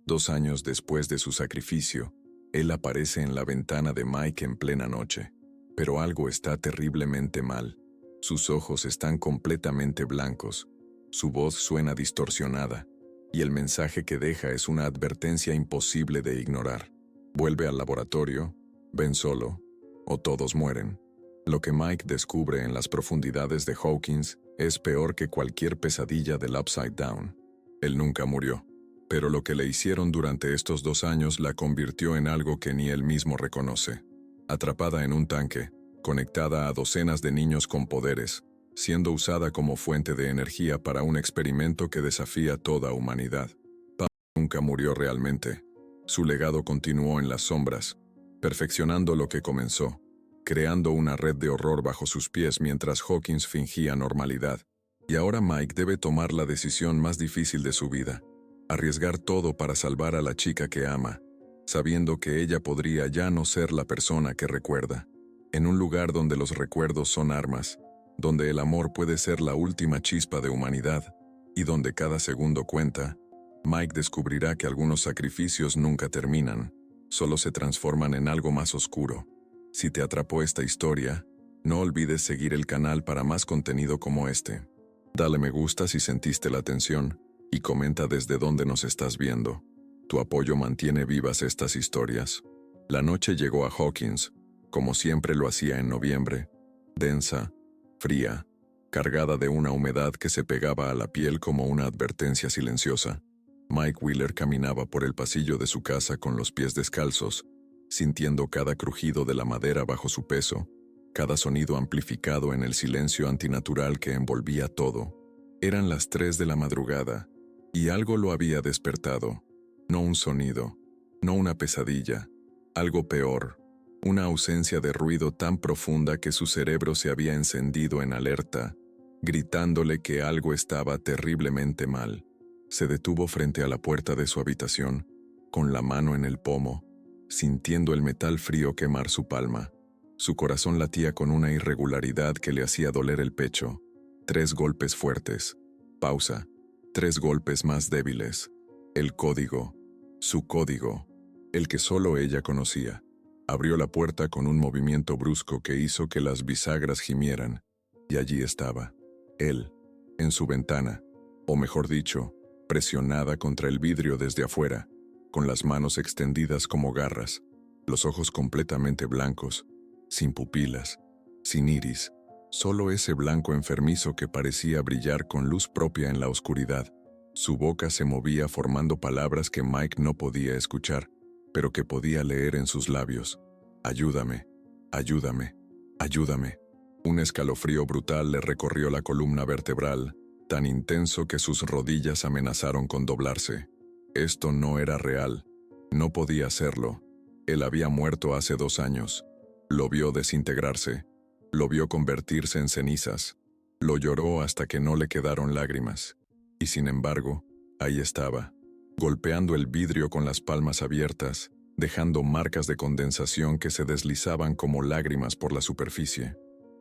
2 años después de su sacrificio, él aparece en la ventana de Mike en plena noche. Pero algo está terriblemente mal. Sus ojos están completamente blancos, su voz suena distorsionada, y el mensaje que deja es una advertencia imposible de ignorar. Vuelve al laboratorio, ven solo, o todos mueren. Lo que Mike descubre en las profundidades de Hawkins es peor que cualquier pesadilla del Upside Down. Él nunca murió, pero lo que le hicieron durante estos 2 años la convirtió en algo que ni él mismo reconoce. Atrapada en un tanque, conectada a docenas de niños con poderes, siendo usada como fuente de energía para un experimento que desafía toda humanidad. Pam nunca murió realmente. Su legado continuó en las sombras, perfeccionando lo que comenzó, creando una red de horror bajo sus pies mientras Hawkins fingía normalidad. Y ahora Mike debe tomar la decisión más difícil de su vida, arriesgar todo para salvar a la chica que ama, sabiendo que ella podría ya no ser la persona que recuerda. En un lugar donde los recuerdos son armas, donde el amor puede ser la última chispa de humanidad, y donde cada segundo cuenta, Mike descubrirá que algunos sacrificios nunca terminan, solo se transforman en algo más oscuro. Si te atrapó esta historia, no olvides seguir el canal para más contenido como este. Dale me gusta si sentiste la tensión, y comenta desde dónde nos estás viendo. Tu apoyo mantiene vivas estas historias. La noche llegó a Hawkins, como siempre lo hacía en noviembre, densa, fría, cargada de una humedad que se pegaba a la piel como una advertencia silenciosa. Mike Wheeler caminaba por el pasillo de su casa con los pies descalzos, sintiendo cada crujido de la madera bajo su peso, cada sonido amplificado en el silencio antinatural que envolvía todo. Eran las 3 de la madrugada, y algo lo había despertado. No un sonido, no una pesadilla, algo peor, una ausencia de ruido tan profunda que su cerebro se había encendido en alerta, gritándole que algo estaba terriblemente mal. Se detuvo frente a la puerta de su habitación, con la mano en el pomo, sintiendo el metal frío quemar su palma. Su corazón latía con una irregularidad que le hacía doler el pecho. 3 golpes fuertes. Pausa. 3 golpes más débiles. El código. Su código. El que solo ella conocía. Abrió la puerta con un movimiento brusco que hizo que las bisagras gimieran. Y allí estaba. Él. En su ventana. O mejor dicho, presionada contra el vidrio desde afuera, con las manos extendidas como garras, los ojos completamente blancos, sin pupilas, sin iris, solo ese blanco enfermizo que parecía brillar con luz propia en la oscuridad. Su boca se movía formando palabras que Mike no podía escuchar, pero que podía leer en sus labios. Ayúdame, ayúdame, ayúdame. Un escalofrío brutal le recorrió la columna vertebral, tan intenso que sus rodillas amenazaron con doblarse. Esto no era real, no podía serlo. Él había muerto hace 2 años. Lo vio desintegrarse, lo vio convertirse en cenizas, lo lloró hasta que no le quedaron lágrimas. Y sin embargo, ahí estaba, golpeando el vidrio con las palmas abiertas, dejando marcas de condensación que se deslizaban como lágrimas por la superficie.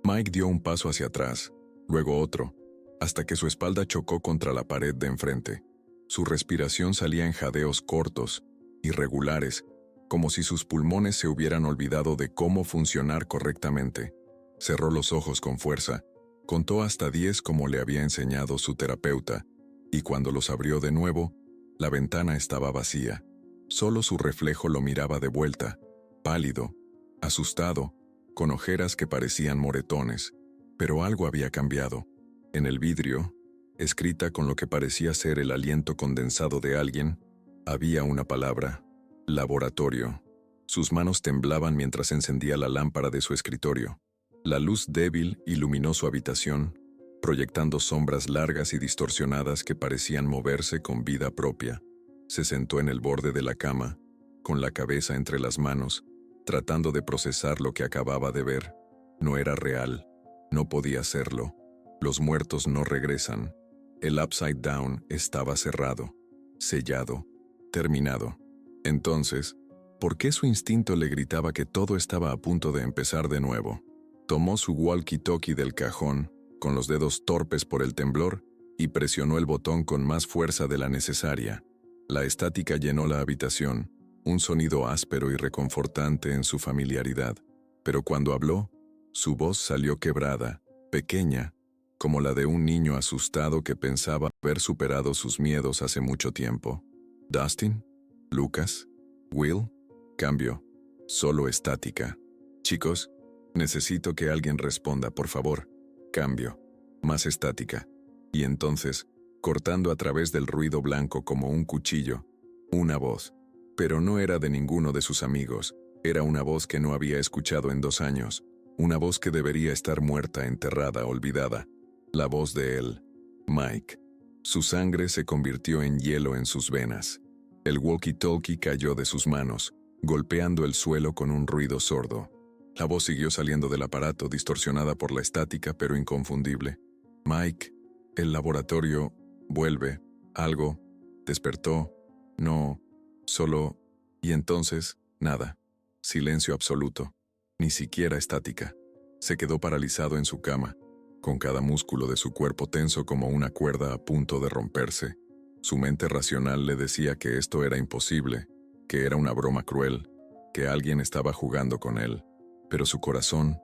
Mike dio un paso hacia atrás, luego otro, hasta que su espalda chocó contra la pared de enfrente. Su respiración salía en jadeos cortos, irregulares, como si sus pulmones se hubieran olvidado de cómo funcionar correctamente. Cerró los ojos con fuerza, contó hasta 10 como le había enseñado su terapeuta, y cuando los abrió de nuevo, la ventana estaba vacía. Solo su reflejo lo miraba de vuelta, pálido, asustado, con ojeras que parecían moretones, pero algo había cambiado. En el vidrio, escrita con lo que parecía ser el aliento condensado de alguien, había una palabra: laboratorio. Sus manos temblaban mientras encendía la lámpara de su escritorio. La luz débil iluminó su habitación, proyectando sombras largas y distorsionadas que parecían moverse con vida propia. Se sentó en el borde de la cama, con la cabeza entre las manos, tratando de procesar lo que acababa de ver. No era real, no podía serlo. Los muertos no regresan. El Upside Down estaba cerrado, sellado, terminado. Entonces, ¿por qué su instinto le gritaba que todo estaba a punto de empezar de nuevo? Tomó su walkie-talkie del cajón, con los dedos torpes por el temblor, y presionó el botón con más fuerza de la necesaria. La estática llenó la habitación, un sonido áspero y reconfortante en su familiaridad. Pero cuando habló, su voz salió quebrada, pequeña, como la de un niño asustado que pensaba haber superado sus miedos hace mucho tiempo. ¿Dustin? ¿Lucas? ¿Will? Cambio. Solo estática. Chicos, necesito que alguien responda, por favor. Cambio. Más estática. Y entonces, cortando a través del ruido blanco como un cuchillo, una voz. Pero no era de ninguno de sus amigos. Era una voz que no había escuchado en 2 años. Una voz que debería estar muerta, enterrada, olvidada. La voz de él, Mike. Su sangre se convirtió en hielo en sus venas. El walkie-talkie cayó de sus manos, golpeando el suelo con un ruido sordo. La voz siguió saliendo del aparato, distorsionada por la estática, pero inconfundible. Mike, el laboratorio, vuelve, algo, despertó, no, solo, y entonces, nada. Silencio absoluto, ni siquiera estática. Se quedó paralizado en su cama, con cada músculo de su cuerpo tenso como una cuerda a punto de romperse. Su mente racional le decía que esto era imposible, que era una broma cruel, que alguien estaba jugando con él. Pero su corazón,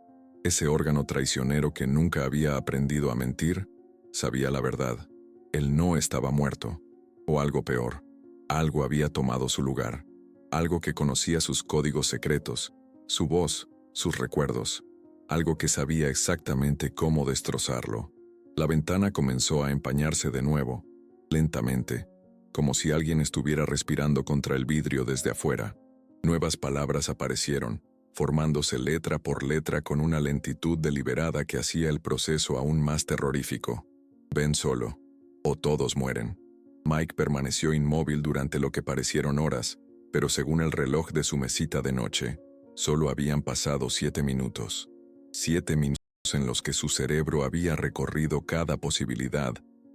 ese órgano traicionero que nunca había aprendido a mentir, sabía la verdad. Él no estaba muerto, o algo peor. Algo había tomado su lugar. Algo que conocía sus códigos secretos, su voz, sus recuerdos. Algo que sabía exactamente cómo destrozarlo. La ventana comenzó a empañarse de nuevo, lentamente, como si alguien estuviera respirando contra el vidrio desde afuera. Nuevas palabras aparecieron, formándose letra por letra con una lentitud deliberada que hacía el proceso aún más terrorífico. Ven solo, o todos mueren. Mike permaneció inmóvil durante lo que parecieron horas, pero según el reloj de su mesita de noche, solo habían pasado 7 minutos. 7 minutos en los que su cerebro había recorrido cada posibilidad,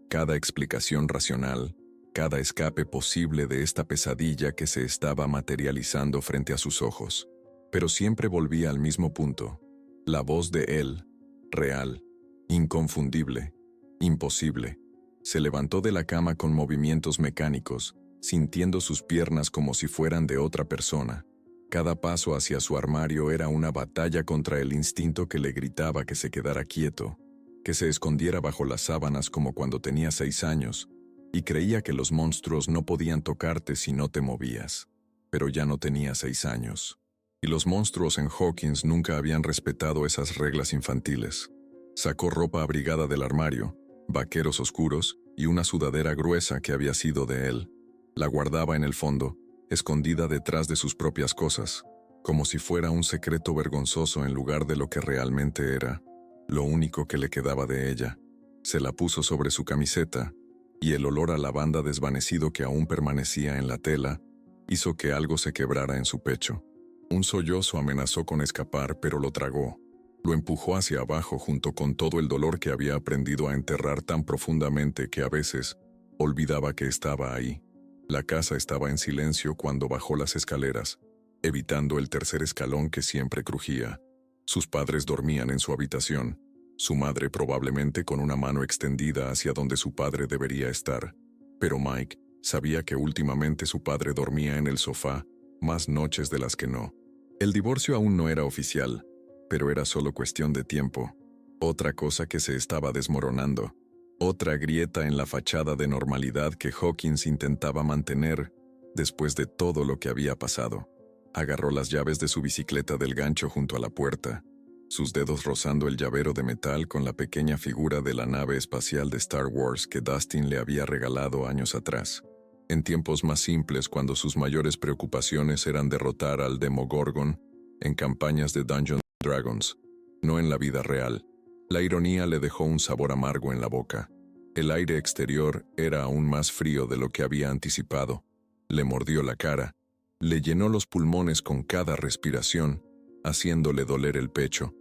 cada explicación racional, cada escape posible de esta pesadilla que se estaba materializando frente a sus ojos. Pero siempre volvía al mismo punto. La voz de él, real, inconfundible, imposible. Se levantó de la cama con movimientos mecánicos, sintiendo sus piernas como si fueran de otra persona. Cada paso hacia su armario era una batalla contra el instinto que le gritaba que se quedara quieto, que se escondiera bajo las sábanas como cuando tenía 6 años, y creía que los monstruos no podían tocarte si no te movías. Pero ya no tenía 6 años. Y los monstruos en Hawkins nunca habían respetado esas reglas infantiles. Sacó ropa abrigada del armario, vaqueros oscuros y una sudadera gruesa que había sido de él. La guardaba en el fondo, escondida detrás de sus propias cosas, como si fuera un secreto vergonzoso en lugar de lo que realmente era, lo único que le quedaba de ella. Se la puso sobre su camiseta, y el olor a lavanda desvanecido que aún permanecía en la tela hizo que algo se quebrara en su pecho. Un sollozo amenazó con escapar, pero lo tragó. Lo empujó hacia abajo junto con todo el dolor que había aprendido a enterrar tan profundamente que a veces olvidaba que estaba ahí. La casa estaba en silencio cuando bajó las escaleras, evitando el tercer escalón que siempre crujía. Sus padres dormían en su habitación, su madre probablemente con una mano extendida hacia donde su padre debería estar. Pero Mike sabía que últimamente su padre dormía en el sofá, más noches de las que no. El divorcio aún no era oficial, pero era solo cuestión de tiempo. Otra cosa que se estaba desmoronando. Otra grieta en la fachada de normalidad que Hawkins intentaba mantener después de todo lo que había pasado. Agarró las llaves de su bicicleta del gancho junto a la puerta, sus dedos rozando el llavero de metal con la pequeña figura de la nave espacial de Star Wars que Dustin le había regalado años atrás. En tiempos más simples, cuando sus mayores preocupaciones eran derrotar al Demogorgon en campañas de Dungeons & Dragons, no en la vida real. La ironía le dejó un sabor amargo en la boca. El aire exterior era aún más frío de lo que había anticipado. Le mordió la cara, le llenó los pulmones con cada respiración, haciéndole doler el pecho.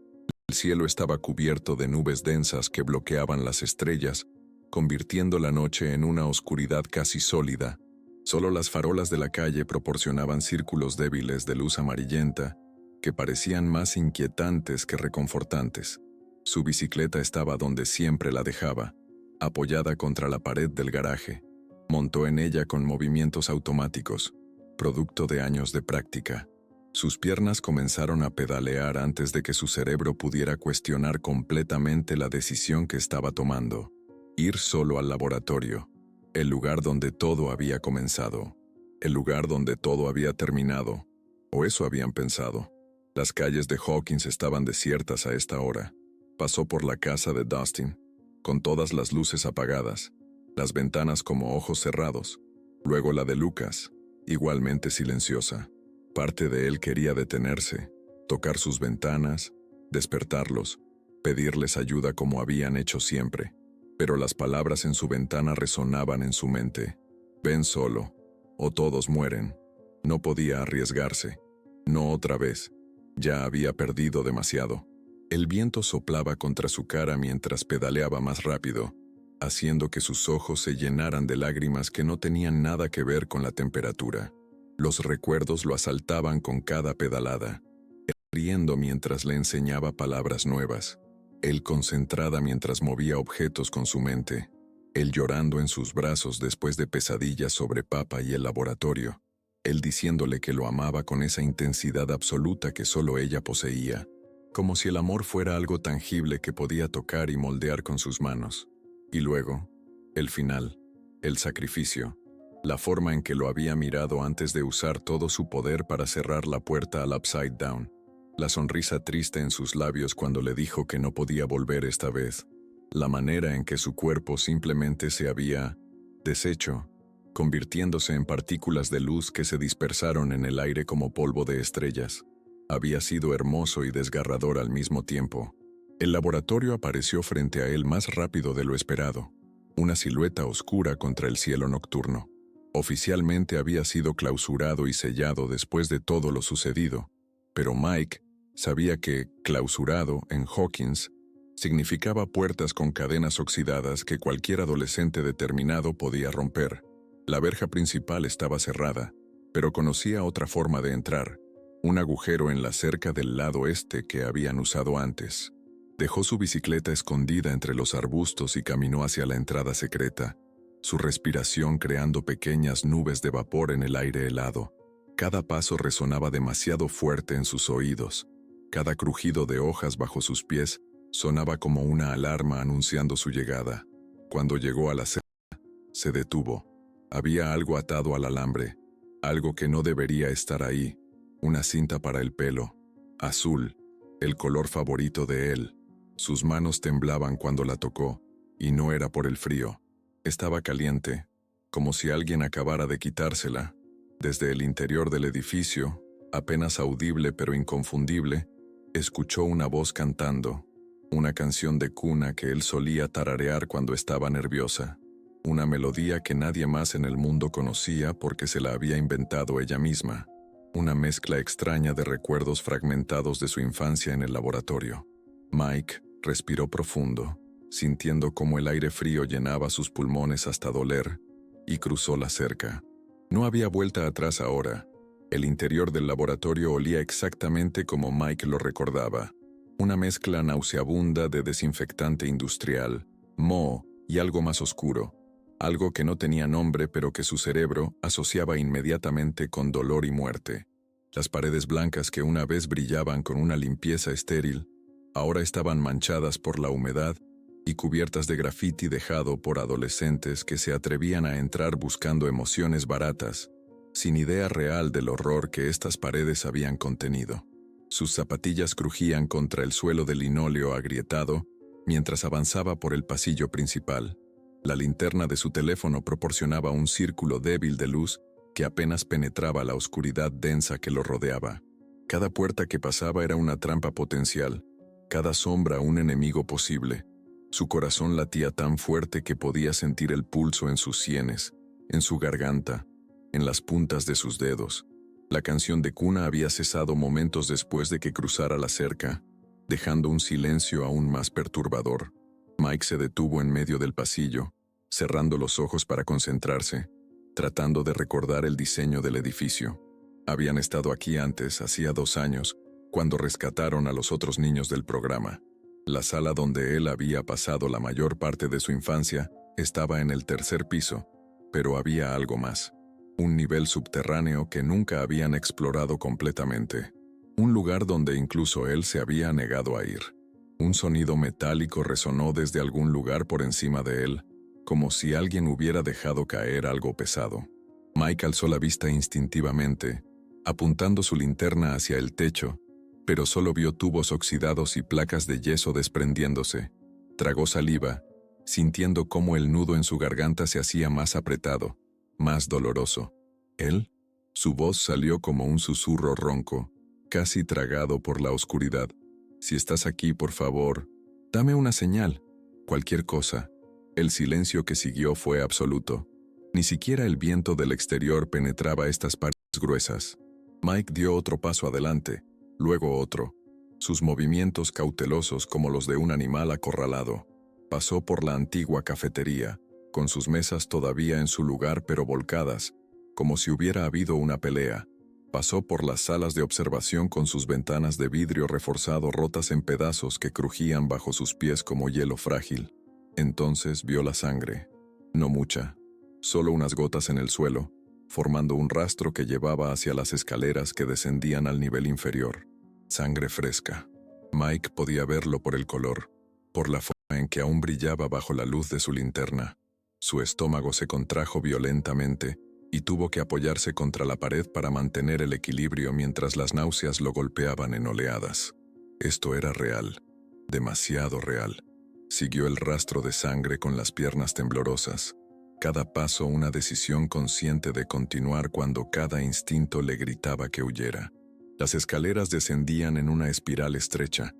El cielo estaba cubierto de nubes densas que bloqueaban las estrellas, convirtiendo la noche en una oscuridad casi sólida. Solo las farolas de la calle proporcionaban círculos débiles de luz amarillenta que parecían más inquietantes que reconfortantes. Su bicicleta estaba donde siempre la dejaba, apoyada contra la pared del garaje. Montó en ella con movimientos automáticos, producto de años de práctica. Sus piernas comenzaron a pedalear antes de que su cerebro pudiera cuestionar completamente la decisión que estaba tomando. Ir solo al laboratorio, el lugar donde todo había comenzado, el lugar donde todo había terminado, o eso habían pensado. Las calles de Hawkins estaban desiertas a esta hora. Pasó por la casa de Dustin, con todas las luces apagadas, las ventanas como ojos cerrados, luego la de Lucas, igualmente silenciosa. Parte de él quería detenerse, tocar sus ventanas, despertarlos, pedirles ayuda como habían hecho siempre, pero las palabras en su ventana resonaban en su mente. Ven solo, o todos mueren. No podía arriesgarse. No otra vez. Ya había perdido demasiado. El viento soplaba contra su cara mientras pedaleaba más rápido, haciendo que sus ojos se llenaran de lágrimas que no tenían nada que ver con la temperatura. Los recuerdos lo asaltaban con cada pedalada. Él riendo mientras le enseñaba palabras nuevas. Él concentrada mientras movía objetos con su mente. Él llorando en sus brazos después de pesadillas sobre Papa y el laboratorio. Él diciéndole que lo amaba con esa intensidad absoluta que solo ella poseía, como si el amor fuera algo tangible que podía tocar y moldear con sus manos. Y luego, el final, el sacrificio, la forma en que lo había mirado antes de usar todo su poder para cerrar la puerta al Upside Down, la sonrisa triste en sus labios cuando le dijo que no podía volver esta vez, la manera en que su cuerpo simplemente se había deshecho, convirtiéndose en partículas de luz que se dispersaron en el aire como polvo de estrellas. Había sido hermoso y desgarrador al mismo tiempo. El laboratorio apareció frente a él más rápido de lo esperado, una silueta oscura contra el cielo nocturno. Oficialmente había sido clausurado y sellado después de todo lo sucedido, pero Mike sabía que clausurado en Hawkins significaba puertas con cadenas oxidadas que cualquier adolescente determinado podía romper. La verja principal estaba cerrada, pero conocía otra forma de entrar, un agujero en la cerca del lado este que habían usado antes. Dejó su bicicleta escondida entre los arbustos y caminó hacia la entrada secreta, su respiración creando pequeñas nubes de vapor en el aire helado. Cada paso resonaba demasiado fuerte en sus oídos. Cada crujido de hojas bajo sus pies sonaba como una alarma anunciando su llegada. Cuando llegó a la cerca, se detuvo. Había algo atado al alambre, algo que no debería estar ahí, una cinta para el pelo, azul, el color favorito de él. Sus manos temblaban cuando la tocó, y no era por el frío. Estaba caliente, como si alguien acabara de quitársela. Desde el interior del edificio, apenas audible pero inconfundible, escuchó una voz cantando, una canción de cuna que él solía tararear cuando estaba nerviosa. Una melodía que nadie más en el mundo conocía porque se la había inventado ella misma. Una mezcla extraña de recuerdos fragmentados de su infancia en el laboratorio. Mike respiró profundo, sintiendo cómo el aire frío llenaba sus pulmones hasta doler, y cruzó la cerca. No había vuelta atrás ahora. El interior del laboratorio olía exactamente como Mike lo recordaba. Una mezcla nauseabunda de desinfectante industrial, moho y algo más oscuro. Algo que no tenía nombre pero que su cerebro asociaba inmediatamente con dolor y muerte. Las paredes blancas que una vez brillaban con una limpieza estéril, ahora estaban manchadas por la humedad y cubiertas de grafiti dejado por adolescentes que se atrevían a entrar buscando emociones baratas, sin idea real del horror que estas paredes habían contenido. Sus zapatillas crujían contra el suelo de linóleo agrietado mientras avanzaba por el pasillo principal. La linterna de su teléfono proporcionaba un círculo débil de luz que apenas penetraba la oscuridad densa que lo rodeaba. Cada puerta que pasaba era una trampa potencial, cada sombra un enemigo posible. Su corazón latía tan fuerte que podía sentir el pulso en sus sienes, en su garganta, en las puntas de sus dedos. La canción de cuna había cesado momentos después de que cruzara la cerca, dejando un silencio aún más perturbador. Mike se detuvo en medio del pasillo, cerrando los ojos para concentrarse, tratando de recordar el diseño del edificio. Habían estado aquí antes, hacía 2 años, cuando rescataron a los otros niños del programa. La sala donde él había pasado la mayor parte de su infancia estaba en el 3er piso, Pero había algo más. Un nivel subterráneo que nunca habían explorado completamente. Un lugar donde incluso él se había negado a ir. Un sonido metálico resonó desde algún lugar por encima de él, como si alguien hubiera dejado caer algo pesado. Mike alzó la vista instintivamente, apuntando su linterna hacia el techo, pero solo vio tubos oxidados y placas de yeso desprendiéndose. Tragó saliva, sintiendo cómo el nudo en su garganta se hacía más apretado, más doloroso. ¿Él? Su voz salió como un susurro ronco, casi tragado por la oscuridad. Si estás aquí, por favor, dame una señal, cualquier cosa. El silencio que siguió fue absoluto. Ni siquiera el viento del exterior penetraba estas paredes gruesas. Mike dio otro paso adelante, luego otro. Sus movimientos cautelosos como los de un animal acorralado. Pasó por la antigua cafetería, con sus mesas todavía en su lugar pero volcadas, como si hubiera habido una pelea. Pasó por las salas de observación con sus ventanas de vidrio reforzado rotas en pedazos que crujían bajo sus pies como hielo frágil. Entonces vio la sangre. No mucha, solo unas gotas en el suelo, formando un rastro que llevaba hacia las escaleras que descendían al nivel inferior. Sangre fresca. Mike podía verlo por el color, por la forma en que aún brillaba bajo la luz de su linterna. Su estómago se contrajo violentamente y tuvo que apoyarse contra la pared para mantener el equilibrio mientras las náuseas lo golpeaban en oleadas. Esto era real, demasiado real. Siguió el rastro de sangre con las piernas temblorosas. Cada paso una decisión consciente de continuar cuando cada instinto le gritaba que huyera. Las escaleras descendían en una espiral estrecha,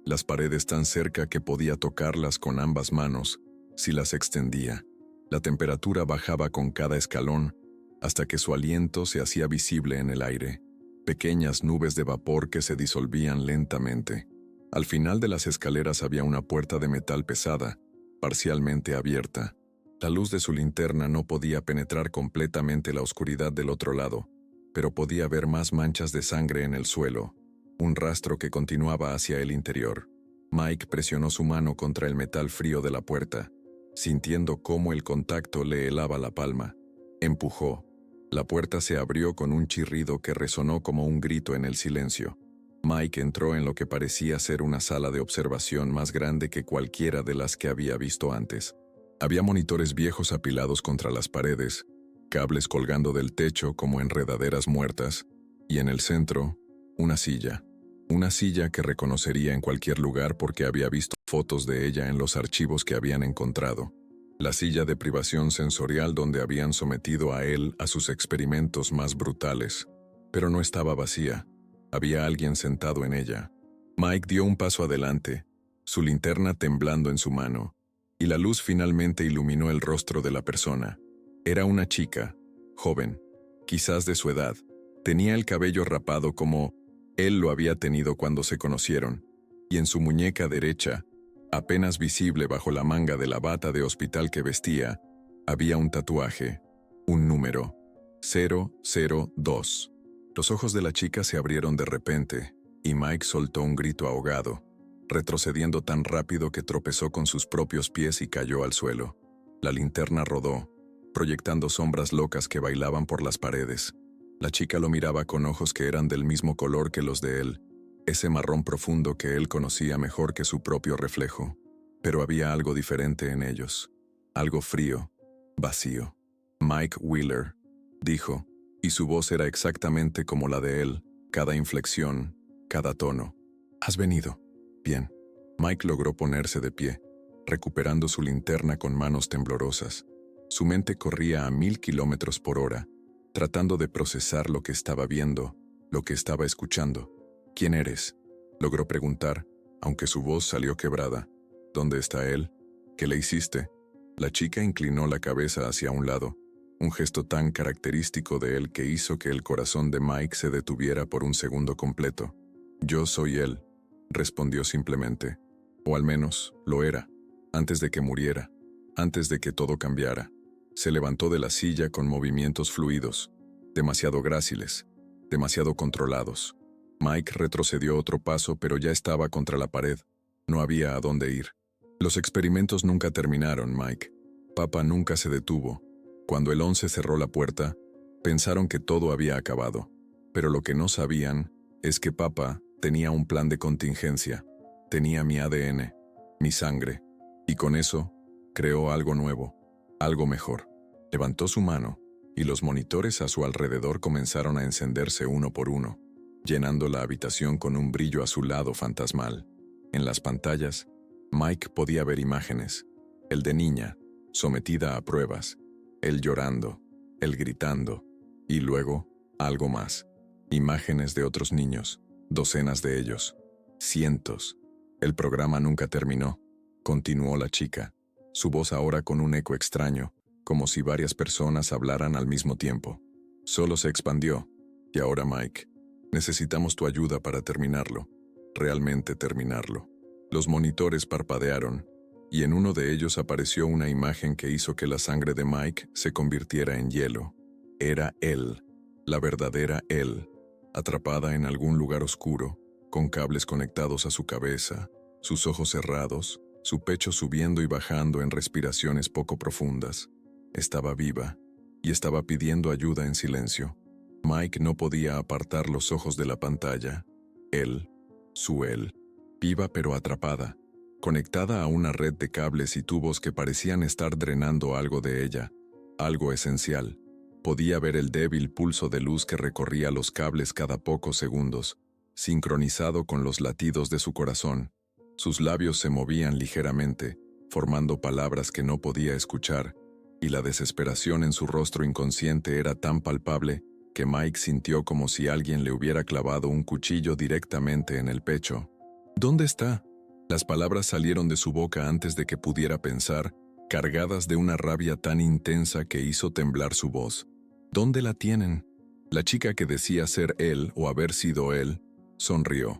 las paredes tan cerca que podía tocarlas con ambas manos, si las extendía. La temperatura bajaba con cada escalón, hasta que su aliento se hacía visible en el aire, pequeñas nubes de vapor que se disolvían lentamente. Al final de las escaleras había una puerta de metal pesada, parcialmente abierta. La luz de su linterna no podía penetrar completamente la oscuridad del otro lado, pero podía ver más manchas de sangre en el suelo, un rastro que continuaba hacia el interior. Mike presionó su mano contra el metal frío de la puerta, sintiendo cómo el contacto le helaba la palma. Empujó. La puerta se abrió con un chirrido que resonó como un grito en el silencio. Mike entró en lo que parecía ser una sala de observación más grande que cualquiera de las que había visto antes. Había monitores viejos apilados contra las paredes, cables colgando del techo como enredaderas muertas, y en el centro, una silla. Una silla que reconocería en cualquier lugar porque había visto fotos de ella en los archivos que habían encontrado. La silla de privación sensorial donde habían sometido a él a sus experimentos más brutales. Pero no estaba vacía. Había alguien sentado en ella. Mike dio un paso adelante, su linterna temblando en su mano, y la luz finalmente iluminó el rostro de la persona. Era una chica, joven, quizás de su edad. Tenía el cabello rapado como él lo había tenido cuando se conocieron, y en su muñeca derecha, apenas visible bajo la manga de la bata de hospital que vestía, había un tatuaje, un número, 002. Los ojos de la chica se abrieron de repente, y Mike soltó un grito ahogado, retrocediendo tan rápido que tropezó con sus propios pies y cayó al suelo. La linterna rodó, proyectando sombras locas que bailaban por las paredes. La chica lo miraba con ojos que eran del mismo color que los de él, ese marrón profundo que él conocía mejor que su propio reflejo. Pero había algo diferente en ellos, algo frío, vacío. Mike Wheeler, dijo, y su voz era exactamente como la de él, cada inflexión, cada tono. ¿Has venido? Bien. Mike logró ponerse de pie, recuperando su linterna con manos temblorosas. Su mente corría a 1000 kilómetros por hora, tratando de procesar lo que estaba viendo, lo que estaba escuchando. ¿Quién eres?, logró preguntar, aunque su voz salió quebrada. ¿Dónde está él? ¿Qué le hiciste? La chica inclinó la cabeza hacia un lado, un gesto tan característico de él que hizo que el corazón de Mike se detuviera por un segundo completo. Yo soy él, respondió simplemente. O al menos, lo era, antes de que muriera, antes de que todo cambiara. Se levantó de la silla con movimientos fluidos, demasiado gráciles, demasiado controlados. Mike retrocedió otro paso, pero ya estaba contra la pared. No había a dónde ir. Los experimentos nunca terminaron, Mike. Papa nunca se detuvo. Cuando el 11 cerró la puerta, pensaron que todo había acabado, pero lo que no sabían es que papá tenía un plan de contingencia. Tenía mi ADN, mi sangre, y con eso creó algo nuevo, algo mejor. Levantó su mano, y los monitores a su alrededor comenzaron a encenderse uno por uno, llenando la habitación con un brillo azulado fantasmal. En las pantallas, Mike podía ver imágenes, el de niña, sometida a pruebas, él llorando, él gritando, y luego, algo más, imágenes de otros niños, docenas de ellos, cientos. El programa nunca terminó, continuó la chica, su voz ahora con un eco extraño, como si varias personas hablaran al mismo tiempo. Solo se expandió, y ahora Mike, necesitamos tu ayuda para terminarlo, realmente terminarlo. Los monitores parpadearon, y en uno de ellos apareció una imagen que hizo que la sangre de Mike se convirtiera en hielo. Era él, la verdadera él, atrapada en algún lugar oscuro, con cables conectados a su cabeza, sus ojos cerrados, su pecho subiendo y bajando en respiraciones poco profundas. Estaba viva, y estaba pidiendo ayuda en silencio. Mike no podía apartar los ojos de la pantalla. Él, su él, viva pero atrapada, conectada a una red de cables y tubos que parecían estar drenando algo de ella, algo esencial. Podía ver el débil pulso de luz que recorría los cables cada pocos segundos, sincronizado con los latidos de su corazón. Sus labios se movían ligeramente, formando palabras que no podía escuchar, y la desesperación en su rostro inconsciente era tan palpable que Mike sintió como si alguien le hubiera clavado un cuchillo directamente en el pecho. ¿Dónde está? Las palabras salieron de su boca antes de que pudiera pensar, cargadas de una rabia tan intensa que hizo temblar su voz. ¿Dónde la tienen? La chica que decía ser él o haber sido él, sonrió.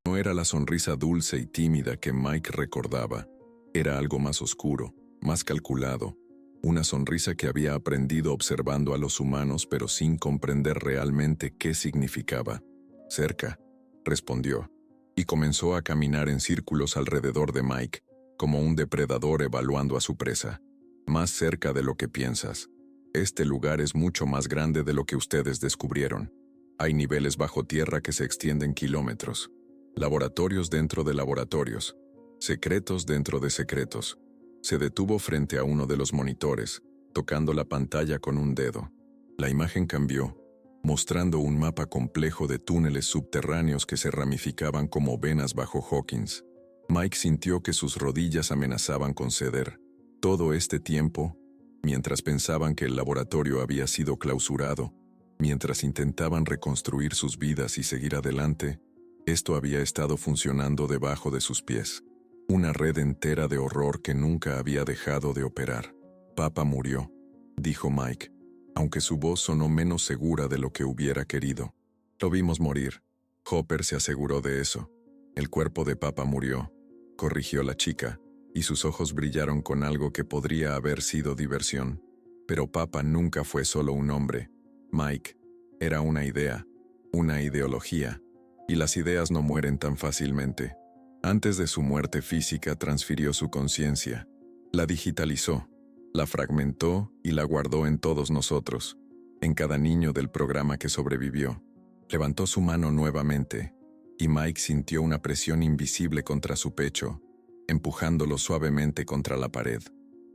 No era la sonrisa dulce y tímida que Mike recordaba. Era algo más oscuro, más calculado. Una sonrisa que había aprendido observando a los humanos pero sin comprender realmente qué significaba. Cerca, respondió, y comenzó a caminar en círculos alrededor de Mike, como un depredador evaluando a su presa. Más cerca de lo que piensas. Este lugar es mucho más grande de lo que ustedes descubrieron. Hay niveles bajo tierra que se extienden kilómetros. Laboratorios dentro de laboratorios. Secretos dentro de secretos. Se detuvo frente a uno de los monitores, tocando la pantalla con un dedo. La imagen cambió, mostrando un mapa complejo de túneles subterráneos que se ramificaban como venas bajo Hawkins. Mike sintió que sus rodillas amenazaban con ceder. Todo este tiempo, mientras pensaban que el laboratorio había sido clausurado, mientras intentaban reconstruir sus vidas y seguir adelante, esto había estado funcionando debajo de sus pies. Una red entera de horror que nunca había dejado de operar. Papá murió, dijo Mike, aunque su voz sonó menos segura de lo que hubiera querido. Lo vimos morir. Hopper se aseguró de eso. El cuerpo de papá murió, corrigió la chica, y sus ojos brillaron con algo que podría haber sido diversión. Pero papá nunca fue solo un hombre. Mike era una idea, una ideología, y las ideas no mueren tan fácilmente. Antes de su muerte física transfirió su conciencia, la digitalizó, la fragmentó y la guardó en todos nosotros, en cada niño del programa que sobrevivió. Levantó su mano nuevamente, y Mike sintió una presión invisible contra su pecho, empujándolo suavemente contra la pared.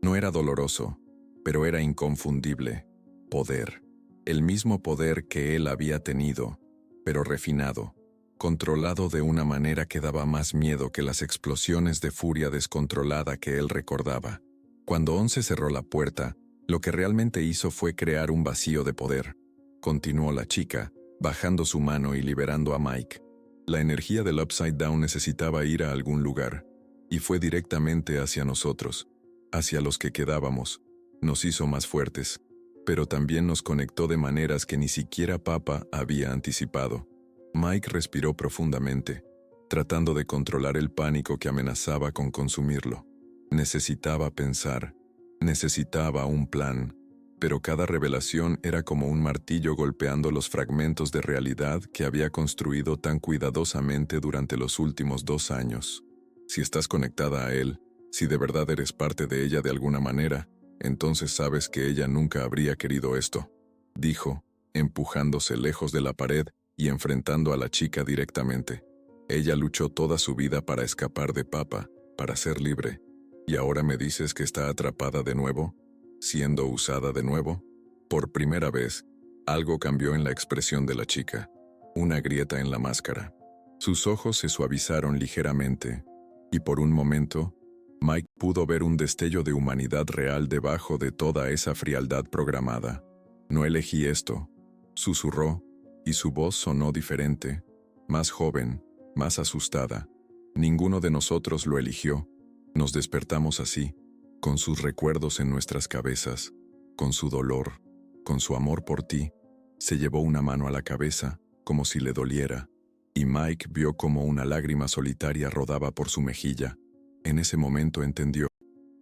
No era doloroso, pero era inconfundible. Poder. El mismo poder que él había tenido, pero refinado, controlado de una manera que daba más miedo que las explosiones de furia descontrolada que él recordaba. Cuando 11 cerró la puerta, lo que realmente hizo fue crear un vacío de poder. Continuó la chica, bajando su mano y liberando a Mike. La energía del Upside Down necesitaba ir a algún lugar, y fue directamente hacia nosotros, hacia los que quedábamos. Nos hizo más fuertes, pero también nos conectó de maneras que ni siquiera Papa había anticipado. Mike respiró profundamente, tratando de controlar el pánico que amenazaba con consumirlo. Necesitaba pensar, necesitaba un plan, pero cada revelación era como un martillo golpeando los fragmentos de realidad que había construido tan cuidadosamente durante los últimos 2 años. Si estás conectada a él, si de verdad eres parte de ella de alguna manera, Entonces sabes que ella nunca habría querido esto, dijo, empujándose lejos de la pared y enfrentando a la chica directamente. Ella luchó toda su vida para escapar de Papa, para ser libre. ¿Y ahora me dices que está atrapada de nuevo? ¿Siendo usada de nuevo? Por primera vez, algo cambió en la expresión de la chica. Una grieta en la máscara. Sus ojos se suavizaron ligeramente, y por un momento, Mike pudo ver un destello de humanidad real debajo de toda esa frialdad programada. No elegí esto, susurró, y su voz sonó diferente, más joven, más asustada. Ninguno de nosotros lo eligió. Nos despertamos así, con sus recuerdos en nuestras cabezas, con su dolor, con su amor por ti. Se llevó una mano a la cabeza, como si le doliera, y Mike vio como una lágrima solitaria rodaba por su mejilla. En ese momento entendió.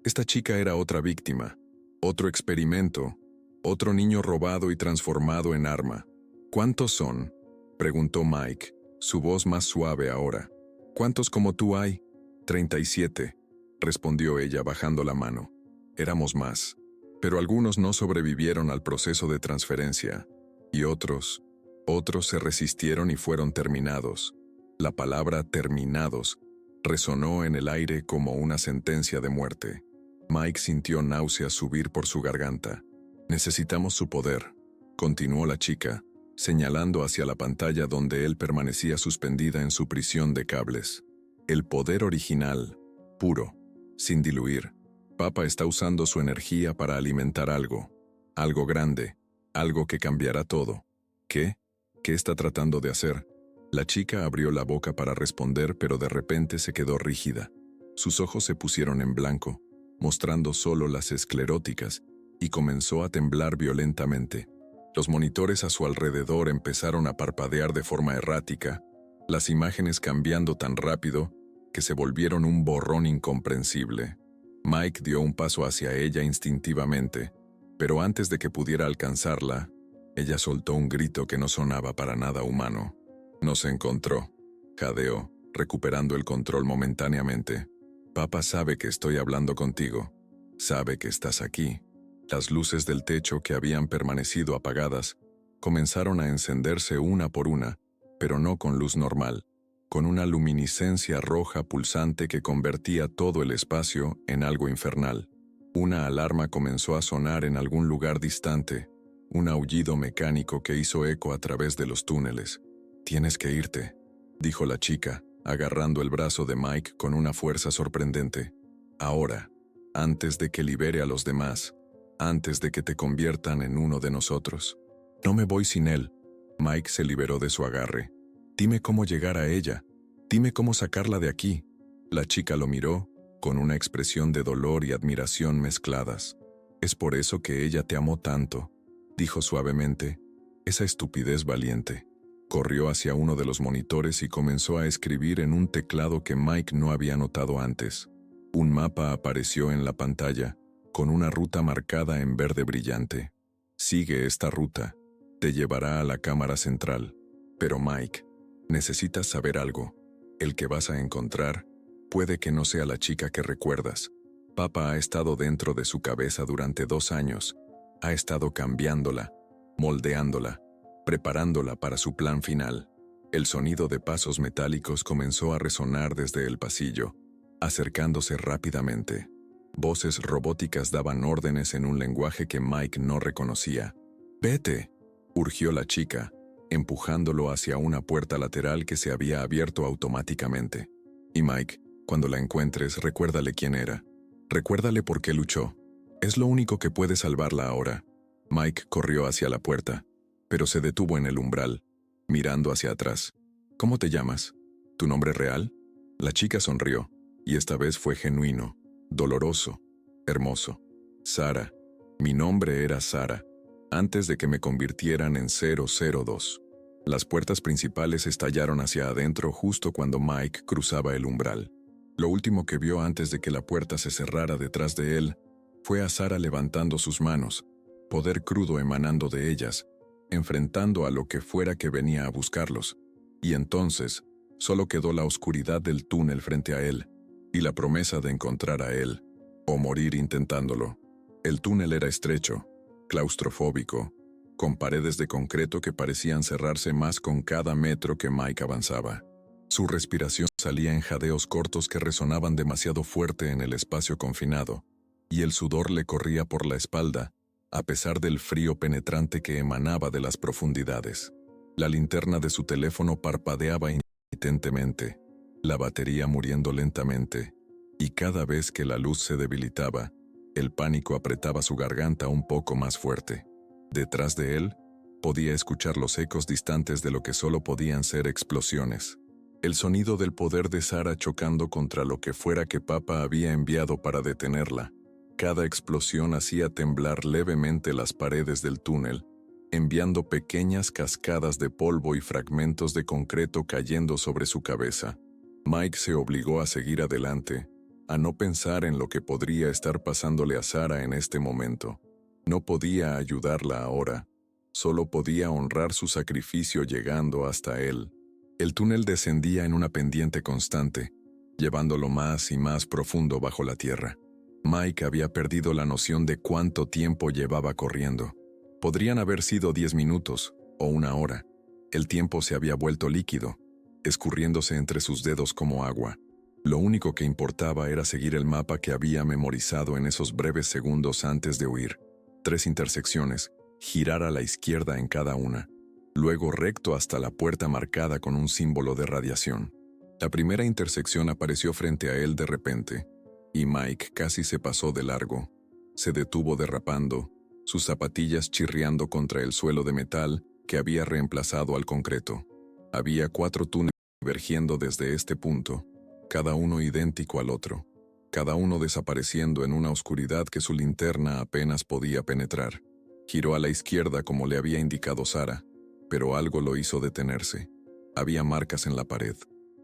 Esta chica era otra víctima, otro experimento, otro niño robado y transformado en arma. ¿Cuántos son?, preguntó Mike, su voz más suave ahora. ¿Cuántos como tú hay? 37, respondió ella bajando la mano. Éramos más, pero algunos no sobrevivieron al proceso de transferencia, y otros se resistieron y fueron terminados. La palabra terminados resonó en el aire como una sentencia de muerte. Mike sintió náuseas subir por su garganta. Necesitamos su poder, continuó la chica, señalando hacia la pantalla donde él permanecía suspendida en su prisión de cables. El poder original, puro, sin diluir. Papa está usando su energía para alimentar algo grande, algo que cambiará todo. ¿Qué? ¿Qué está tratando de hacer? La chica abrió la boca para responder, pero de repente se quedó rígida. Sus ojos se pusieron en blanco, mostrando solo las escleróticas, y comenzó a temblar violentamente. Los monitores a su alrededor empezaron a parpadear de forma errática, las imágenes cambiando tan rápido que se volvieron un borrón incomprensible. Mike dio un paso hacia ella instintivamente, pero antes de que pudiera alcanzarla, ella soltó un grito que no sonaba para nada humano. Nos encontró, jadeó, recuperando el control momentáneamente. Papa sabe que estoy hablando contigo. Sabe que estás aquí. Las luces del techo que habían permanecido apagadas comenzaron a encenderse una por una, pero no con luz normal, con una luminiscencia roja pulsante que convertía todo el espacio en algo infernal. Una alarma comenzó a sonar en algún lugar distante, un aullido mecánico que hizo eco a través de los túneles. «Tienes que irte», dijo la chica, agarrando el brazo de Mike con una fuerza sorprendente. «Ahora, antes de que libere a los demás, antes de que te conviertan en uno de nosotros». «No me voy sin él». Mike se liberó de su agarre. «Dime cómo llegar a ella. Dime cómo sacarla de aquí». La chica lo miró, con una expresión de dolor y admiración mezcladas. «Es por eso que ella te amó tanto», dijo suavemente. «Esa estupidez valiente». Corrió hacia uno de los monitores y comenzó a escribir en un teclado que Mike no había notado antes. Un mapa apareció en la pantalla, con una ruta marcada en verde brillante. «Sigue esta ruta. Te llevará a la cámara central. Pero Mike, necesitas saber algo. El que vas a encontrar puede que no sea la chica que recuerdas. Papa ha estado dentro de su cabeza durante 2 años. Ha estado cambiándola, moldeándola, preparándola para su plan final». El sonido de pasos metálicos comenzó a resonar desde el pasillo, acercándose rápidamente. Voces robóticas daban órdenes en un lenguaje que Mike no reconocía. «Vete», urgió la chica, empujándolo hacia una puerta lateral que se había abierto automáticamente. «Y Mike, cuando la encuentres, recuérdale quién era. Recuérdale por qué luchó. Es lo único que puede salvarla ahora». Mike corrió hacia la puerta, pero se detuvo en el umbral, mirando hacia atrás. «¿Cómo te llamas? ¿Tu nombre real?» La chica sonrió, y esta vez fue genuino, doloroso, hermoso. «Sara. Mi nombre era Sara, antes de que me convirtieran en 002. Las puertas principales estallaron hacia adentro justo cuando Mike cruzaba el umbral. Lo último que vio antes de que la puerta se cerrara detrás de él fue a Sara levantando sus manos, poder crudo emanando de ellas, enfrentando a lo que fuera que venía a buscarlos. Y entonces, solo quedó la oscuridad del túnel frente a él, y la promesa de encontrar a él, o morir intentándolo. El túnel era estrecho, claustrofóbico, con paredes de concreto que parecían cerrarse más con cada metro que Mike avanzaba. Su respiración salía en jadeos cortos que resonaban demasiado fuerte en el espacio confinado, y el sudor le corría por la espalda, a pesar del frío penetrante que emanaba de las profundidades. La linterna de su teléfono parpadeaba intermitentemente, la batería muriendo lentamente, y cada vez que la luz se debilitaba, el pánico apretaba su garganta un poco más fuerte. Detrás de él, podía escuchar los ecos distantes de lo que solo podían ser explosiones. El sonido del poder de Sarah chocando contra lo que fuera que Papa había enviado para detenerla. Cada explosión hacía temblar levemente las paredes del túnel, enviando pequeñas cascadas de polvo y fragmentos de concreto cayendo sobre su cabeza. Mike se obligó a seguir adelante, a no pensar en lo que podría estar pasándole a Sarah en este momento. No podía ayudarla ahora, solo podía honrar su sacrificio llegando hasta él. El túnel descendía en una pendiente constante, llevándolo más y más profundo bajo la tierra. Mike había perdido la noción de cuánto tiempo llevaba corriendo. Podrían haber sido 10 minutos o 1 hora. El tiempo se había vuelto líquido, escurriéndose entre sus dedos como agua. Lo único que importaba era seguir el mapa que había memorizado en esos breves segundos antes de huir. 3 intersecciones, girar a la izquierda en cada una, luego recto hasta la puerta marcada con un símbolo de radiación. La primera intersección apareció frente a él de repente, y Mike casi se pasó de largo. Se detuvo derrapando, sus zapatillas chirriando contra el suelo de metal que había reemplazado al concreto. Había 4 túneles divergiendo desde este punto, cada uno idéntico al otro, cada uno desapareciendo en una oscuridad que su linterna apenas podía penetrar. Giró a la izquierda como le había indicado Sarah, pero algo lo hizo detenerse. Había marcas en la pared,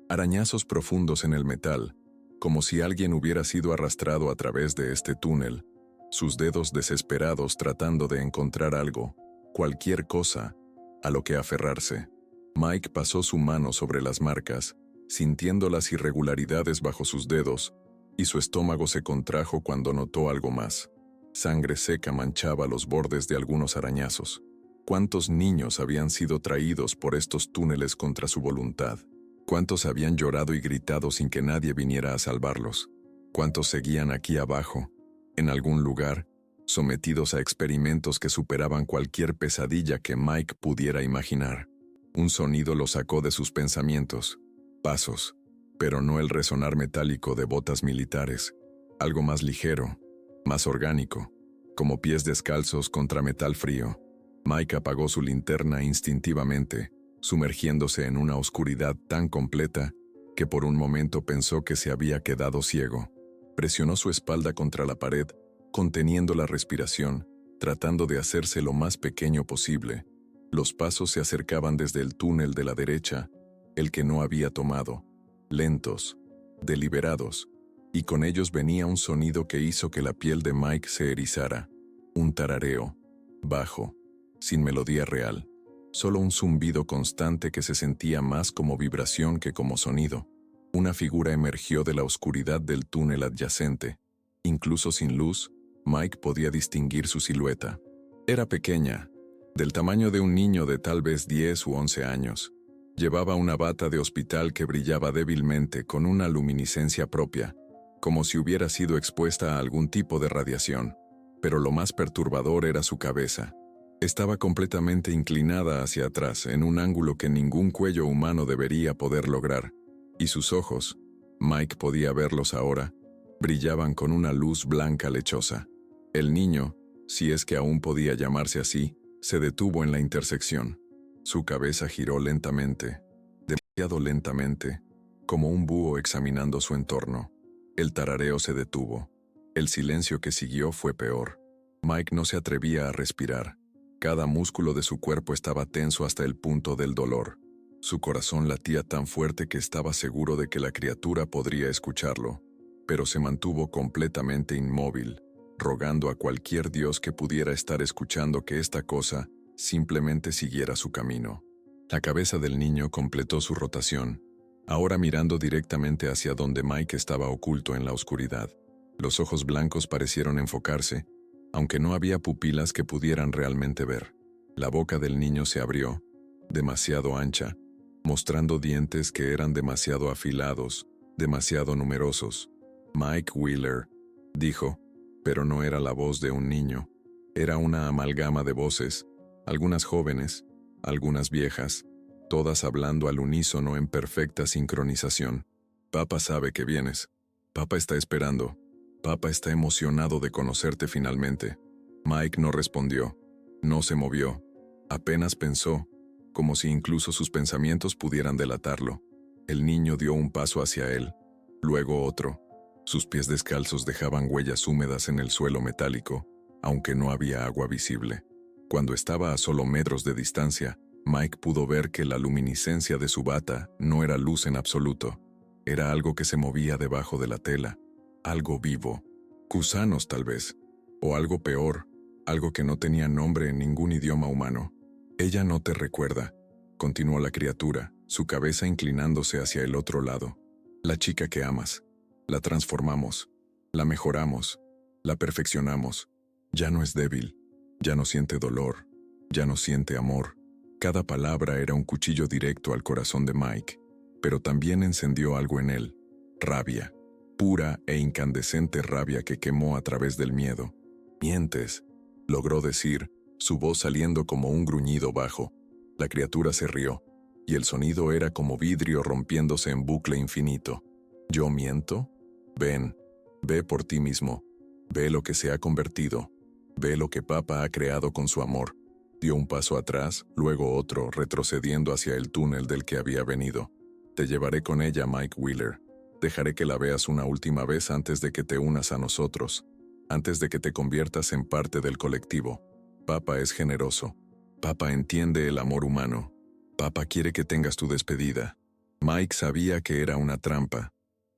arañazos profundos en el metal, como si alguien hubiera sido arrastrado a través de este túnel, sus dedos desesperados tratando de encontrar algo, cualquier cosa, a lo que aferrarse. Mike pasó su mano sobre las marcas, sintiendo las irregularidades bajo sus dedos, y su estómago se contrajo cuando notó algo más. Sangre seca manchaba los bordes de algunos arañazos. ¿Cuántos niños habían sido traídos por estos túneles contra su voluntad? ¿Cuántos habían llorado y gritado sin que nadie viniera a salvarlos? ¿Cuántos seguían aquí abajo, en algún lugar, sometidos a experimentos que superaban cualquier pesadilla que Mike pudiera imaginar? Un sonido lo sacó de sus pensamientos. Pasos, pero no el resonar metálico de botas militares. Algo más ligero, más orgánico, como pies descalzos contra metal frío. Mike apagó su linterna instintivamente, sumergiéndose en una oscuridad tan completa que por un momento pensó que se había quedado ciego. Presionó su espalda contra la pared, conteniendo la respiración, tratando de hacerse lo más pequeño posible. Los pasos se acercaban desde el túnel de la derecha, el que no había tomado, lentos, deliberados, y con ellos venía un sonido que hizo que la piel de Mike se erizara, un tarareo, bajo, sin melodía real, solo un zumbido constante que se sentía más como vibración que como sonido. Una figura emergió de la oscuridad del túnel adyacente. Incluso sin luz, Mike podía distinguir su silueta. Era pequeña, del tamaño de un niño de tal vez 10 u 11 años. Llevaba una bata de hospital que brillaba débilmente con una luminiscencia propia, como si hubiera sido expuesta a algún tipo de radiación. Pero lo más perturbador era su cabeza. Estaba completamente inclinada hacia atrás, en un ángulo que ningún cuello humano debería poder lograr. Y sus ojos, Mike podía verlos ahora, brillaban con una luz blanca lechosa. El niño, si es que aún podía llamarse así, se detuvo en la intersección. Su cabeza giró lentamente, demasiado lentamente, como un búho examinando su entorno. El tarareo se detuvo. El silencio que siguió fue peor. Mike no se atrevía a respirar. Cada músculo de su cuerpo estaba tenso hasta el punto del dolor. Su corazón latía tan fuerte que estaba seguro de que la criatura podría escucharlo, pero se mantuvo completamente inmóvil, rogando a cualquier dios que pudiera estar escuchando que esta cosa simplemente siguiera su camino. La cabeza del niño completó su rotación, ahora mirando directamente hacia donde Mike estaba oculto en la oscuridad. Los ojos blancos parecieron enfocarse, aunque no había pupilas que pudieran realmente ver. La boca del niño se abrió, demasiado ancha, mostrando dientes que eran demasiado afilados, demasiado numerosos. Mike Wheeler, dijo, pero no era la voz de un niño. Era una amalgama de voces, algunas jóvenes, algunas viejas, todas hablando al unísono en perfecta sincronización. Papá sabe que vienes. Papá está esperando. Papá está emocionado de conocerte finalmente. Mike no respondió. No se movió. Apenas pensó, como si incluso sus pensamientos pudieran delatarlo. El niño dio un paso hacia él, luego otro. Sus pies descalzos dejaban huellas húmedas en el suelo metálico, aunque no había agua visible. Cuando estaba a solo metros de distancia, Mike pudo ver que la luminiscencia de su bata no era luz en absoluto. Era algo que se movía debajo de la tela, algo vivo. Gusanos tal vez, o algo peor, algo que no tenía nombre en ningún idioma humano. Ella no te recuerda, continuó la criatura, su cabeza inclinándose hacia el otro lado. La chica que amas. La transformamos, la mejoramos, la perfeccionamos. Ya no es débil, ya no siente dolor, ya no siente amor. Cada palabra era un cuchillo directo al corazón de Mike, pero también encendió algo en él, rabia, pura e incandescente rabia que quemó a través del miedo. «Mientes», logró decir, su voz saliendo como un gruñido bajo. La criatura se rió, y el sonido era como vidrio rompiéndose en bucle infinito. «¿Yo miento? Ven, ve por ti mismo, ve lo que se ha convertido, ve lo que Papá ha creado con su amor». Dio un paso atrás, luego otro, retrocediendo hacia el túnel del que había venido. «Te llevaré con ella, Mike Wheeler. Dejaré que la veas una última vez antes de que te unas a nosotros, antes de que te conviertas en parte del colectivo. Papá es generoso. Papá entiende el amor humano. Papá quiere que tengas tu despedida». Mike sabía que era una trampa.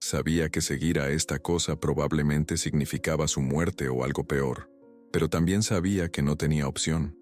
Sabía que seguir a esta cosa probablemente significaba su muerte o algo peor. Pero también sabía que no tenía opción.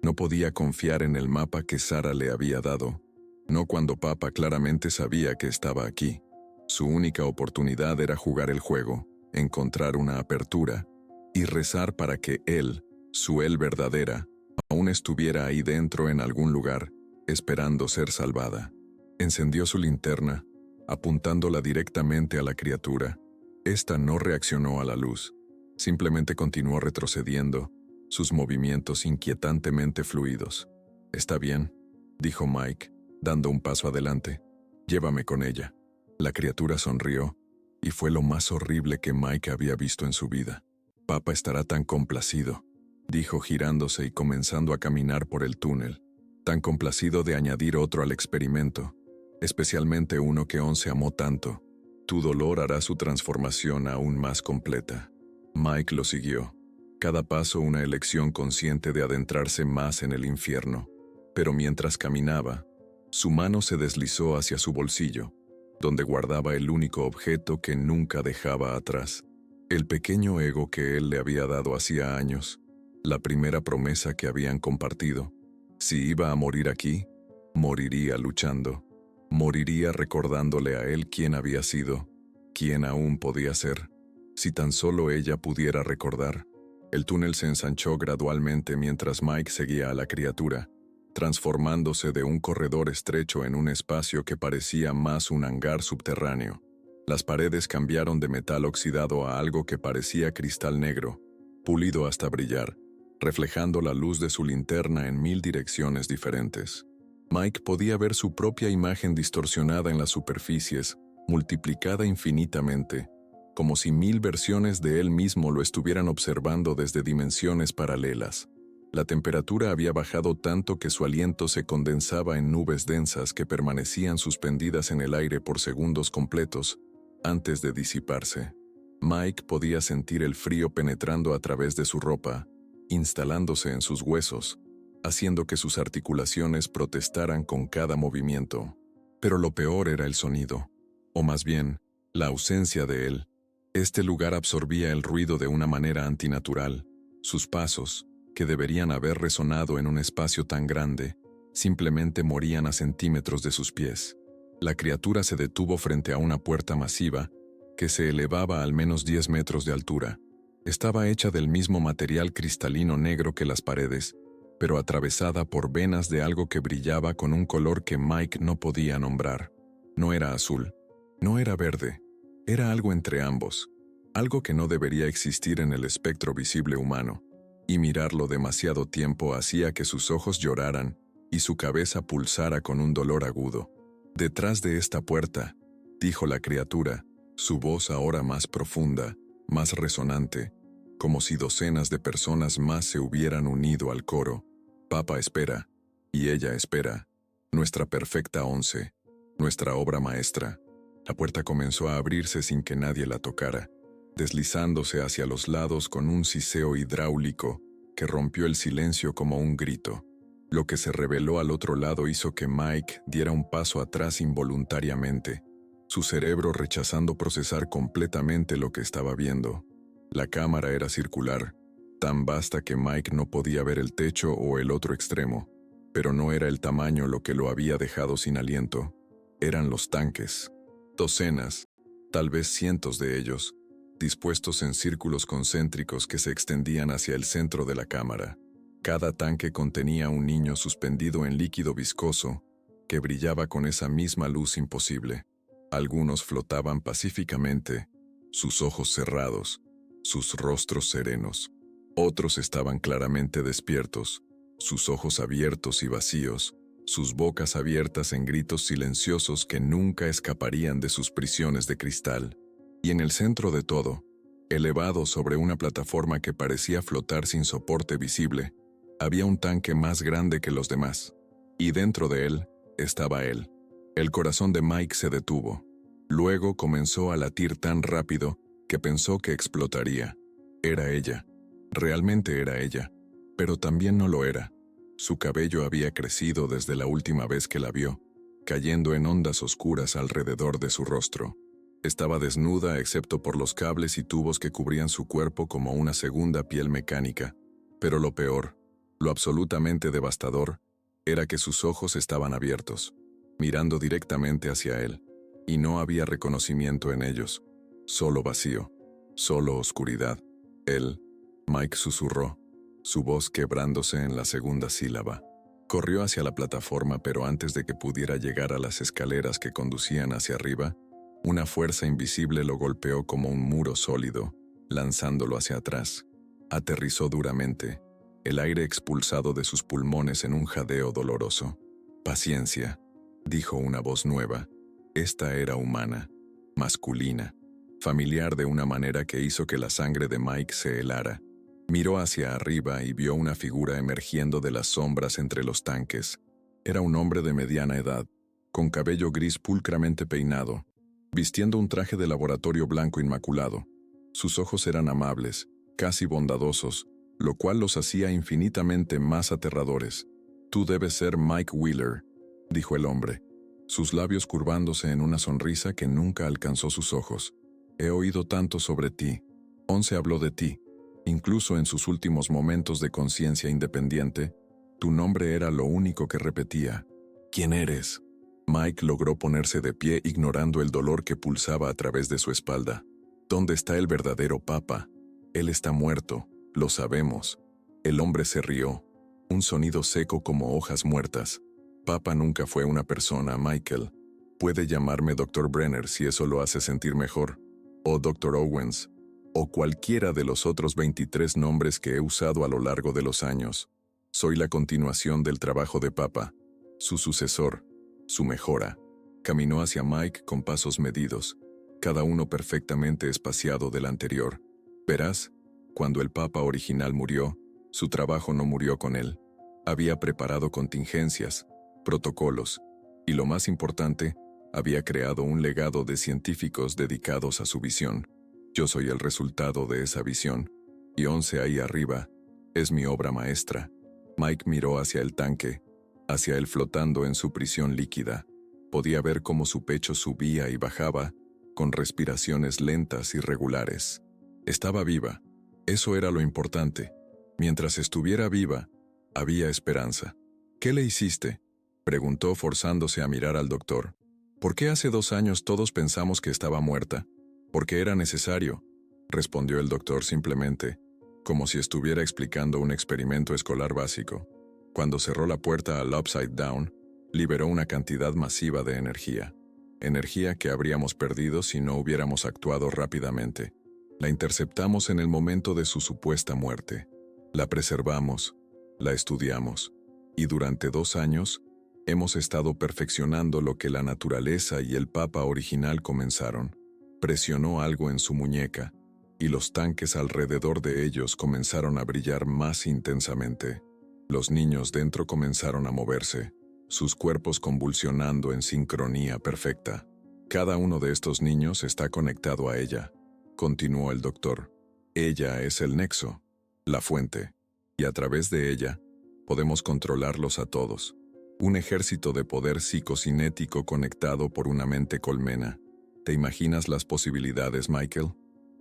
No podía confiar en el mapa que Sara le había dado. No cuando Papá claramente sabía que estaba aquí. Su única oportunidad era jugar el juego, encontrar una apertura, y rezar para que él, su él verdadera, aún estuviera ahí dentro en algún lugar, esperando ser salvada. Encendió su linterna, apuntándola directamente a la criatura. Esta no reaccionó a la luz. Simplemente continuó retrocediendo, sus movimientos inquietantemente fluidos. «Está bien», dijo Mike, dando un paso adelante. «Llévame con ella». La criatura sonrió, y fue lo más horrible que Mike había visto en su vida. «Papá estará tan complacido», dijo girándose y comenzando a caminar por el túnel, tan complacido de añadir otro al experimento, especialmente uno que Once amó tanto. «Tu dolor hará su transformación aún más completa». Mike lo siguió. Cada paso una elección consciente de adentrarse más en el infierno. Pero mientras caminaba, su mano se deslizó hacia su bolsillo, donde guardaba el único objeto que nunca dejaba atrás. El pequeño ego que él le había dado hacía años, la primera promesa que habían compartido. Si iba a morir aquí, moriría luchando. Moriría recordándole a él quién había sido, quién aún podía ser. Si tan solo ella pudiera recordar. El túnel se ensanchó gradualmente mientras Mike seguía a la criatura, transformándose de un corredor estrecho en un espacio que parecía más un hangar subterráneo. Las paredes cambiaron de metal oxidado a algo que parecía cristal negro, pulido hasta brillar, reflejando la luz de su linterna en 1000 direcciones diferentes. Mike podía ver su propia imagen distorsionada en las superficies, multiplicada infinitamente, como si 1000 versiones de él mismo lo estuvieran observando desde dimensiones paralelas. La temperatura había bajado tanto que su aliento se condensaba en nubes densas que permanecían suspendidas en el aire por segundos completos, antes de disiparse. Mike podía sentir el frío penetrando a través de su ropa, instalándose en sus huesos, haciendo que sus articulaciones protestaran con cada movimiento. Pero lo peor era el sonido, o más bien, la ausencia de él. Este lugar absorbía el ruido de una manera antinatural. Sus pasos, que deberían haber resonado en un espacio tan grande, simplemente morían a centímetros de sus pies. La criatura se detuvo frente a una puerta masiva que se elevaba a al menos 10 metros de altura. Estaba hecha del mismo material cristalino negro que las paredes, pero atravesada por venas de algo que brillaba con un color que Mike no podía nombrar. No era azul, no era verde, era algo entre ambos, algo que no debería existir en el espectro visible humano, y mirarlo demasiado tiempo hacía que sus ojos lloraran y su cabeza pulsara con un dolor agudo. «Detrás de esta puerta», dijo la criatura, su voz ahora más profunda, más resonante, como si docenas de personas más se hubieran unido al coro. «Papa espera, y ella espera, nuestra perfecta 11, nuestra obra maestra». La puerta comenzó a abrirse sin que nadie la tocara, deslizándose hacia los lados con un siseo hidráulico que rompió el silencio como un grito. Lo que se reveló al otro lado hizo que Mike diera un paso atrás involuntariamente, su cerebro rechazando procesar completamente lo que estaba viendo. La cámara era circular, tan vasta que Mike no podía ver el techo o el otro extremo, pero no era el tamaño lo que lo había dejado sin aliento. Eran los tanques. Docenas, tal vez cientos de ellos, dispuestos en círculos concéntricos que se extendían hacia el centro de la cámara. Cada tanque contenía un niño suspendido en líquido viscoso que brillaba con esa misma luz imposible. Algunos flotaban pacíficamente, sus ojos cerrados, sus rostros serenos. Otros estaban claramente despiertos, sus ojos abiertos y vacíos, sus bocas abiertas en gritos silenciosos que nunca escaparían de sus prisiones de cristal. Y en el centro de todo, elevado sobre una plataforma que parecía flotar sin soporte visible, había un tanque más grande que los demás. Y dentro de él estaba él. El corazón de Mike se detuvo. Luego comenzó a latir tan rápido que pensó que explotaría. Era ella. Realmente era ella. Pero también no lo era. Su cabello había crecido desde la última vez que la vio, cayendo en ondas oscuras alrededor de su rostro. Estaba desnuda excepto por los cables y tubos que cubrían su cuerpo como una segunda piel mecánica. Pero lo peor, lo absolutamente devastador, era que sus ojos estaban abiertos, mirando directamente hacia él, y no había reconocimiento en ellos, solo vacío, solo oscuridad. Él, Mike susurró, su voz quebrándose en la segunda sílaba. Corrió hacia la plataforma, pero antes de que pudiera llegar a las escaleras que conducían hacia arriba, una fuerza invisible lo golpeó como un muro sólido, lanzándolo hacia atrás. Aterrizó duramente, el aire expulsado de sus pulmones en un jadeo doloroso. «Paciencia», dijo una voz nueva. Esta era humana, masculina, familiar de una manera que hizo que la sangre de Mike se helara. Miró hacia arriba y vio una figura emergiendo de las sombras entre los tanques. Era un hombre de mediana edad, con cabello gris pulcramente peinado, vistiendo un traje de laboratorio blanco inmaculado. Sus ojos eran amables, casi bondadosos, lo cual los hacía infinitamente más aterradores. «Tú debes ser Mike Wheeler», dijo el hombre, sus labios curvándose en una sonrisa que nunca alcanzó sus ojos. «He oído tanto sobre ti. 11 habló de ti. Incluso en sus últimos momentos de conciencia independiente, tu nombre era lo único que repetía. ¿Quién eres?» Mike logró ponerse de pie ignorando el dolor que pulsaba a través de su espalda. «¿Dónde está el verdadero Papa? Él está muerto, lo sabemos». El hombre se rió, un sonido seco como hojas muertas. «Papa nunca fue una persona, Michael. Puede llamarme Dr. Brenner si eso lo hace sentir mejor, o Dr. Owens, o cualquiera de los otros 23 nombres que he usado a lo largo de los años. Soy la continuación del trabajo de Papa, su sucesor, su mejora». Caminó hacia Mike con pasos medidos, cada uno perfectamente espaciado del anterior. «Verás, cuando el Papa original murió, su trabajo no murió con él. Había preparado contingencias, protocolos, y lo más importante, había creado un legado de científicos dedicados a su visión. Yo soy el resultado de esa visión, y 11 ahí arriba es mi obra maestra». Mike miró hacia el tanque, hacia él flotando en su prisión líquida. Podía ver cómo su pecho subía y bajaba, con respiraciones lentas y regulares. Estaba viva. Eso era lo importante. Mientras estuviera viva, había esperanza. «¿Qué le hiciste?», preguntó forzándose a mirar al doctor. «¿Por qué hace 2 años todos pensamos que estaba muerta? Porque era necesario. respondió el doctor simplemente, como si estuviera explicando un experimento escolar básico. Cuando cerró la puerta al Upside Down, liberó una cantidad masiva de energía. Energía que habríamos perdido si no hubiéramos actuado rápidamente. La interceptamos en el momento de su supuesta muerte. La preservamos, la estudiamos, y durante 2 años hemos estado perfeccionando lo que la naturaleza y el Papa original comenzaron. Presionó algo en su muñeca, y los tanques alrededor de ellos comenzaron a brillar más intensamente. Los niños dentro comenzaron a moverse, sus cuerpos convulsionando en sincronía perfecta. Cada uno de estos niños está conectado a ella, continuó el doctor. Ella es el nexo, la fuente, y a través de ella podemos controlarlos a todos. Un ejército de poder psicocinético conectado por una mente colmena. ¿Te imaginas las posibilidades, Michael?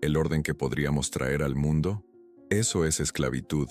¿El orden que podríamos traer al mundo? Eso es esclavitud.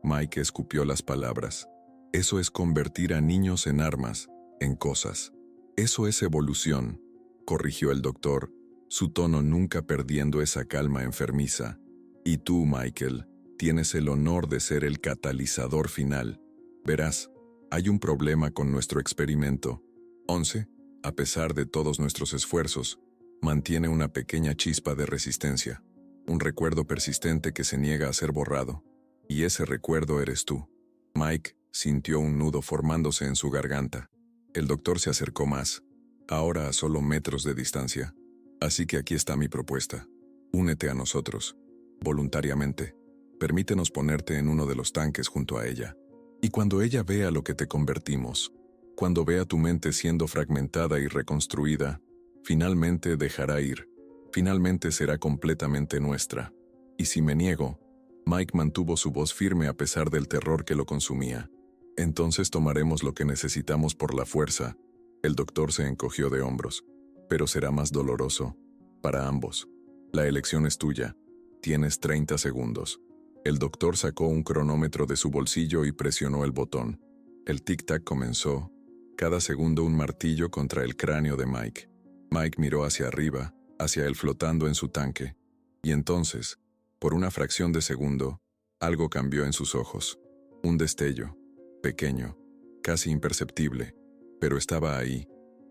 Mike escupió las palabras. Eso es convertir a niños en armas, en cosas. Eso es evolución, corrigió el doctor, su tono nunca perdiendo esa calma enfermiza. Y tú, Michael, tienes el honor de ser el catalizador final. Verás, hay un problema con nuestro experimento. 11, a pesar de todos nuestros esfuerzos, mantiene una pequeña chispa de resistencia, un recuerdo persistente que se niega a ser borrado. Y ese recuerdo eres tú. Mike sintió un nudo formándose en su garganta. El doctor se acercó más, ahora a solo metros de distancia. Así que aquí está mi propuesta. Únete a nosotros, voluntariamente. Permítenos ponerte en uno de los tanques junto a ella. Y cuando ella vea lo que te convertimos, cuando vea tu mente siendo fragmentada y reconstruida, finalmente dejará ir. Finalmente será completamente nuestra. Y si me niego, Mike mantuvo su voz firme a pesar del terror que lo consumía. Entonces tomaremos lo que necesitamos por la fuerza. El doctor se encogió de hombros. Pero será más doloroso. Para ambos. La elección es tuya. Tienes 30 segundos. El doctor sacó un cronómetro de su bolsillo y presionó el botón. El tic-tac comenzó. Cada segundo un martillo contra el cráneo de Mike. Mike miró hacia arriba, hacia él flotando en su tanque. Y entonces, por una fracción de segundo, algo cambió en sus ojos. Un destello, pequeño, casi imperceptible, pero estaba ahí.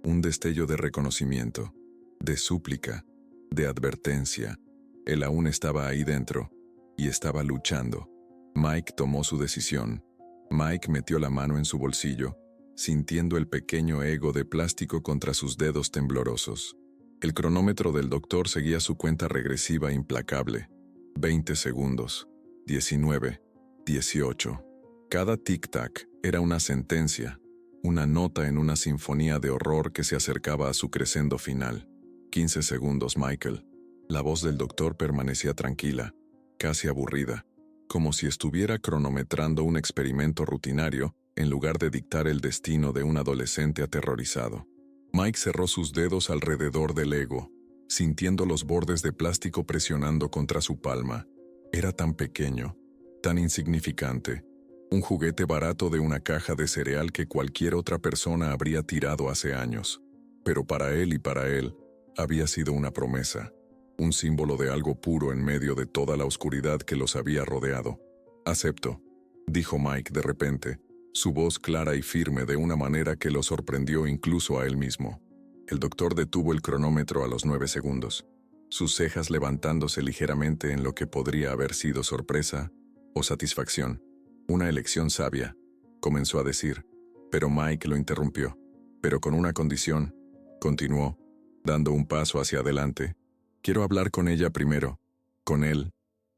Un destello de reconocimiento, de súplica, de advertencia. Él aún estaba ahí dentro, y estaba luchando. Mike tomó su decisión. Mike metió la mano en su bolsillo, sintiendo el pequeño ego de plástico contra sus dedos temblorosos. El cronómetro del doctor seguía su cuenta regresiva implacable. 20 segundos, 19, 18. Cada tic-tac era una sentencia, una nota en una sinfonía de horror que se acercaba a su crescendo final. 15 segundos, Michael. La voz del doctor permanecía tranquila, casi aburrida, como si estuviera cronometrando un experimento rutinario en lugar de dictar el destino de un adolescente aterrorizado. Mike cerró sus dedos alrededor del ego, sintiendo los bordes de plástico presionando contra su palma. Era tan pequeño, tan insignificante, un juguete barato de una caja de cereal que cualquier otra persona habría tirado hace años. Pero para él y para él, había sido una promesa, un símbolo de algo puro en medio de toda la oscuridad que los había rodeado. «Acepto», dijo Mike de repente, su voz clara y firme de una manera que lo sorprendió incluso a él mismo. El doctor detuvo el cronómetro a los 9 segundos, sus cejas levantándose ligeramente en lo que podría haber sido sorpresa o satisfacción. «Una elección sabia», comenzó a decir, pero Mike lo interrumpió. «Pero con una condición», continuó, dando un paso hacia adelante. «Quiero hablar con ella primero. Con él.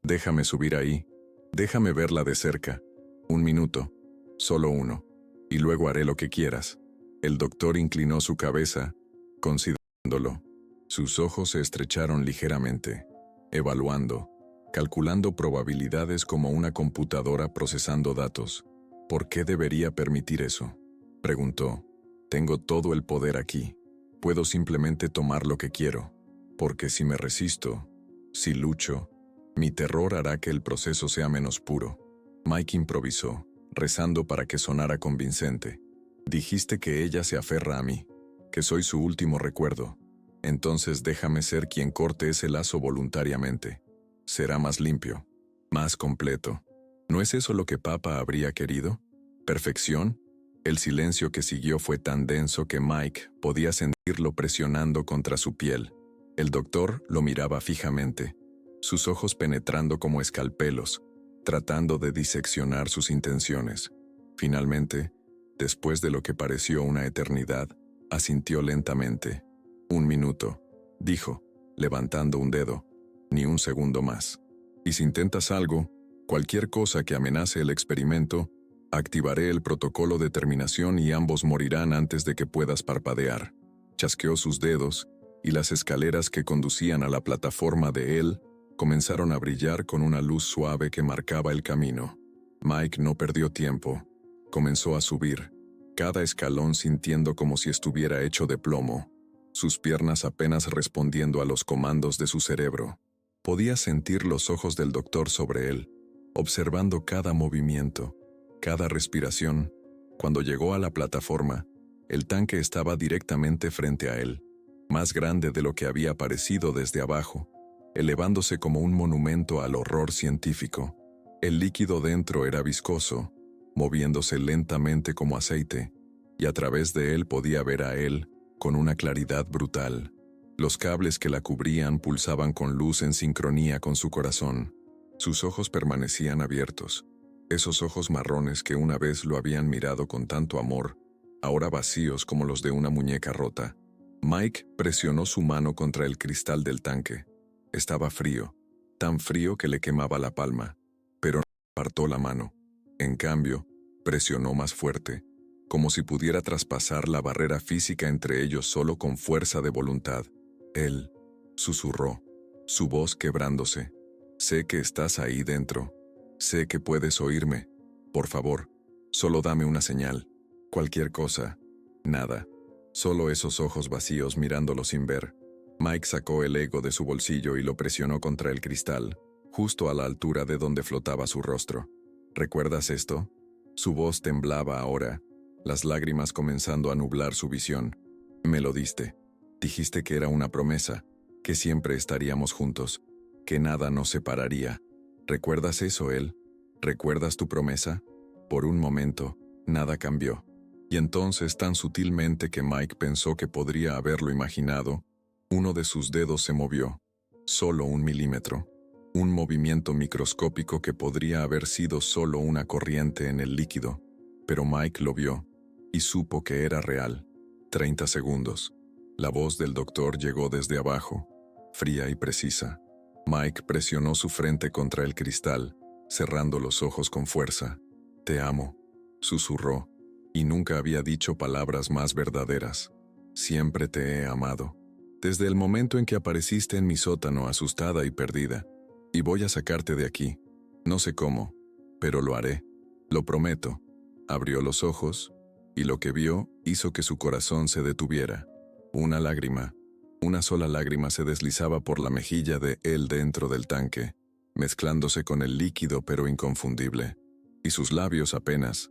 Déjame subir ahí. Déjame verla de cerca. 1 minuto. Solo 1. Y luego haré lo que quieras». El doctor inclinó su cabeza, considerándolo. Sus ojos se estrecharon ligeramente, evaluando, calculando probabilidades como una computadora procesando datos. «¿Por qué debería permitir eso?», preguntó. «Tengo todo el poder aquí. Puedo simplemente tomar lo que quiero. Porque si me resisto, si lucho, mi terror hará que el proceso sea menos puro». Mike improvisó, rezando para que sonara convincente. «Dijiste que ella se aferra a mí, que soy su último recuerdo. Entonces déjame ser quien corte ese lazo voluntariamente. Será más limpio, más completo. ¿No es eso lo que Papa habría querido? ¿Perfección? El silencio que siguió fue tan denso que Mike podía sentirlo presionando contra su piel. El doctor lo miraba fijamente, sus ojos penetrando como escalpelos, tratando de diseccionar sus intenciones. Finalmente, después de lo que pareció una eternidad, asintió lentamente. 1 minuto, dijo, levantando un dedo. Ni un segundo más. Y si intentas algo, cualquier cosa que amenace el experimento, activaré el protocolo de terminación y ambos morirán antes de que puedas parpadear. Chasqueó sus dedos, y las escaleras que conducían a la plataforma de él comenzaron a brillar con una luz suave que marcaba el camino. Mike no perdió tiempo. Comenzó a subir, cada escalón sintiendo como si estuviera hecho de plomo, sus piernas apenas respondiendo a los comandos de su cerebro. Podía sentir los ojos del doctor sobre él, observando cada movimiento, cada respiración. Cuando llegó a la plataforma, el tanque estaba directamente frente a él, más grande de lo que había parecido desde abajo, elevándose como un monumento al horror científico. El líquido dentro era viscoso, moviéndose lentamente como aceite, y a través de él podía ver a él con una claridad brutal. Los cables que la cubrían pulsaban con luz en sincronía con su corazón. Sus ojos permanecían abiertos, esos ojos marrones que una vez lo habían mirado con tanto amor, ahora vacíos como los de una muñeca rota. Mike presionó su mano contra el cristal del tanque. Estaba frío, tan frío que le quemaba la palma, pero no apartó la mano. En cambio, presionó más fuerte, como si pudiera traspasar la barrera física entre ellos solo con fuerza de voluntad. Él susurró, su voz quebrándose. Sé que estás ahí dentro. Sé que puedes oírme. Por favor, solo dame una señal. Cualquier cosa. Nada. Solo esos ojos vacíos mirándolo sin ver. Mike sacó el ego de su bolsillo y lo presionó contra el cristal, justo a la altura de donde flotaba su rostro. ¿Recuerdas esto? Su voz temblaba ahora, las lágrimas comenzando a nublar su visión. Me lo diste. Dijiste que era una promesa, que siempre estaríamos juntos, que nada nos separaría. ¿Recuerdas eso, él? ¿Recuerdas tu promesa? Por un momento, nada cambió. Y entonces, tan sutilmente que Mike pensó que podría haberlo imaginado, uno de sus dedos se movió, solo 1 milímetro. Un movimiento microscópico que podría haber sido solo una corriente en el líquido, pero Mike lo vio, y supo que era real. 30 segundos. La voz del doctor llegó desde abajo, fría y precisa. Mike presionó su frente contra el cristal, cerrando los ojos con fuerza. «Te amo», susurró, y nunca había dicho palabras más verdaderas. «Siempre te he amado. Desde el momento en que apareciste en mi sótano asustada y perdida. Y voy a sacarte de aquí. No sé cómo, pero lo haré. Lo prometo». Abrió los ojos, y lo que vio hizo que su corazón se detuviera. Una lágrima, una sola lágrima se deslizaba por la mejilla de él dentro del tanque, mezclándose con el líquido pero inconfundible. Y sus labios apenas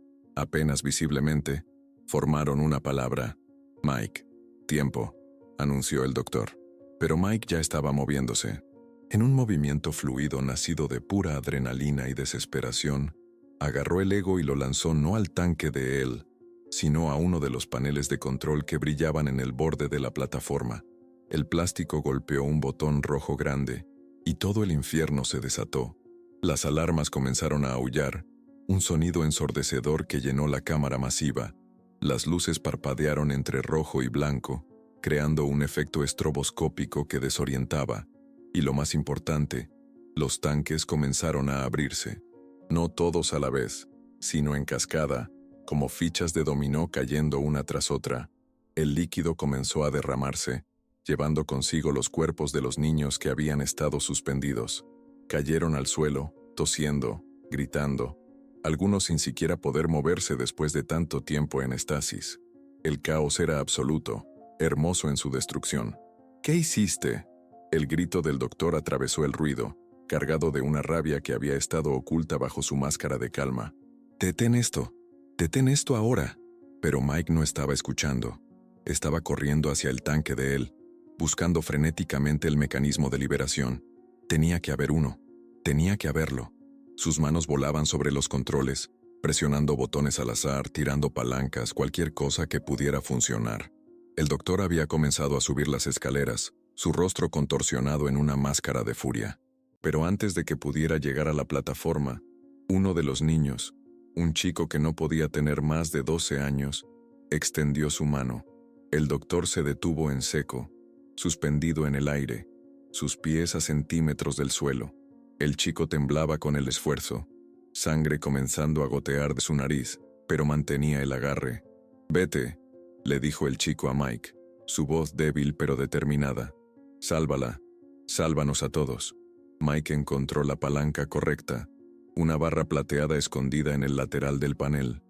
visiblemente, formaron una palabra. «Mike». «Tiempo», anunció el doctor. Pero Mike ya estaba moviéndose. En un movimiento fluido nacido de pura adrenalina y desesperación, agarró el ego y lo lanzó no al tanque de él, sino a uno de los paneles de control que brillaban en el borde de la plataforma. El plástico golpeó un botón rojo grande, y todo el infierno se desató. Las alarmas comenzaron a aullar, un sonido ensordecedor que llenó la cámara masiva. Las luces parpadearon entre rojo y blanco, creando un efecto estroboscópico que desorientaba. Y lo más importante, los tanques comenzaron a abrirse. No todos a la vez, sino en cascada, como fichas de dominó cayendo una tras otra. El líquido comenzó a derramarse, llevando consigo los cuerpos de los niños que habían estado suspendidos. Cayeron al suelo, tosiendo, gritando, algunos sin siquiera poder moverse después de tanto tiempo en estasis. El caos era absoluto, hermoso en su destrucción. «¿Qué hiciste?». El grito del doctor atravesó el ruido, cargado de una rabia que había estado oculta bajo su máscara de calma. «Detén esto. Detén esto ahora». Pero Mike no estaba escuchando. Estaba corriendo hacia el tanque de él, buscando frenéticamente el mecanismo de liberación. Tenía que haber uno. Tenía que haberlo. Sus manos volaban sobre los controles, presionando botones al azar, tirando palancas, cualquier cosa que pudiera funcionar. El doctor había comenzado a subir las escaleras, su rostro contorsionado en una máscara de furia. Pero antes de que pudiera llegar a la plataforma, uno de los niños, un chico que no podía tener más de 12 años, extendió su mano. El doctor se detuvo en seco, suspendido en el aire, sus pies a centímetros del suelo. El chico temblaba con el esfuerzo, sangre comenzando a gotear de su nariz, pero mantenía el agarre. «Vete», le dijo el chico a Mike, su voz débil pero determinada. «Sálvala. Sálvanos a todos». Mike encontró la palanca correcta, una barra plateada escondida en el lateral del panel.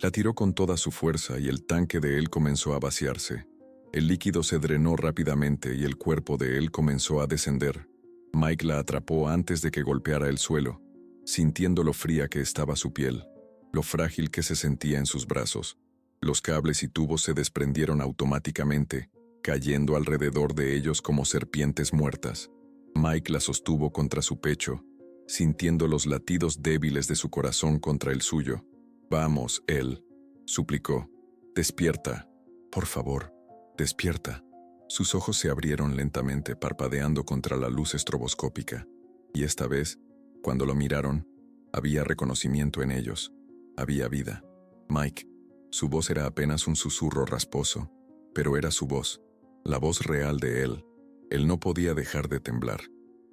La tiró con toda su fuerza y el tanque de él comenzó a vaciarse. El líquido se drenó rápidamente y el cuerpo de él comenzó a descender. Mike la atrapó antes de que golpeara el suelo, sintiendo lo fría que estaba su piel, lo frágil que se sentía en sus brazos. Los cables y tubos se desprendieron automáticamente, cayendo alrededor de ellos como serpientes muertas. Mike la sostuvo contra su pecho, sintiendo los latidos débiles de su corazón contra el suyo. «Vamos», él suplicó. «Despierta. Por favor, despierta». Sus ojos se abrieron lentamente, parpadeando contra la luz estroboscópica. Y esta vez, cuando lo miraron, había reconocimiento en ellos. Había vida. Mike. Su voz era apenas un susurro rasposo, pero era su voz, la voz real de él. Él no podía dejar de temblar.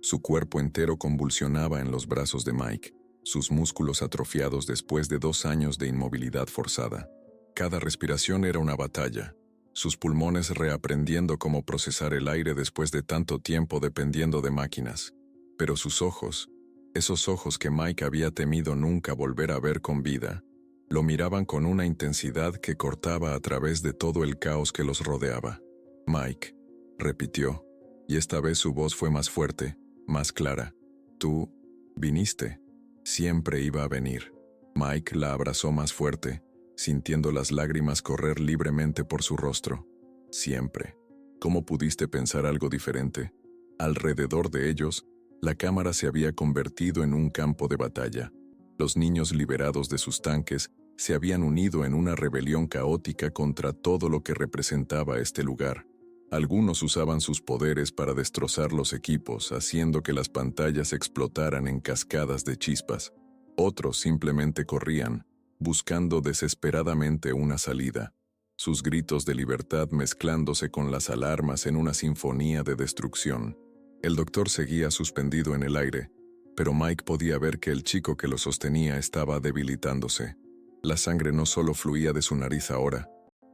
Su cuerpo entero convulsionaba en los brazos de Mike, sus músculos atrofiados después de 2 años de inmovilidad forzada. Cada respiración era una batalla, sus pulmones reaprendiendo cómo procesar el aire después de tanto tiempo dependiendo de máquinas. Pero sus ojos, esos ojos que Mike había temido nunca volver a ver con vida, lo miraban con una intensidad que cortaba a través de todo el caos que los rodeaba. «Mike», repitió, y esta vez su voz fue más fuerte, más clara. «Tú viniste. Siempre iba a venir». Mike la abrazó más fuerte, sintiendo las lágrimas correr libremente por su rostro. «Siempre. ¿Cómo pudiste pensar algo diferente?» Alrededor de ellos, la cámara se había convertido en un campo de batalla. Los niños liberados de sus tanques se habían unido en una rebelión caótica contra todo lo que representaba este lugar. Algunos usaban sus poderes para destrozar los equipos, haciendo que las pantallas explotaran en cascadas de chispas. Otros simplemente corrían, buscando desesperadamente una salida, sus gritos de libertad mezclándose con las alarmas en una sinfonía de destrucción. El doctor seguía suspendido en el aire, pero Mike podía ver que el chico que lo sostenía estaba debilitándose. La sangre no solo fluía de su nariz ahora,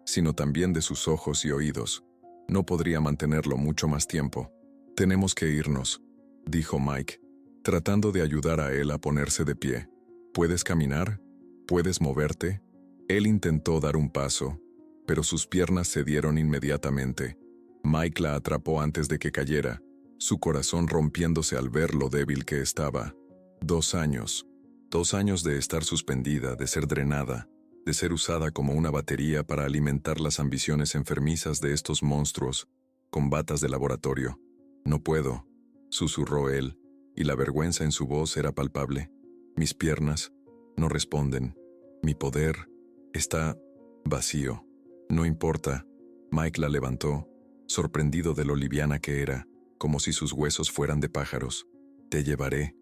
sino también de sus ojos y oídos. No podría mantenerlo mucho más tiempo. «Tenemos que irnos», dijo Mike, tratando de ayudar a él a ponerse de pie. «¿Puedes caminar? ¿Puedes moverte?» Él intentó dar un paso, pero sus piernas cedieron inmediatamente. Mike la atrapó antes de que cayera, su corazón rompiéndose al ver lo débil que estaba. 2 años. 2 años de estar suspendida, de ser drenada, de ser usada como una batería para alimentar las ambiciones enfermizas de estos monstruos, con batas de laboratorio. «No puedo», susurró él, y la vergüenza en su voz era palpable. «Mis piernas no responden. Mi poder está vacío». «No importa». Mike la levantó, sorprendido de lo liviana que era, como si sus huesos fueran de pájaros. Te llevaré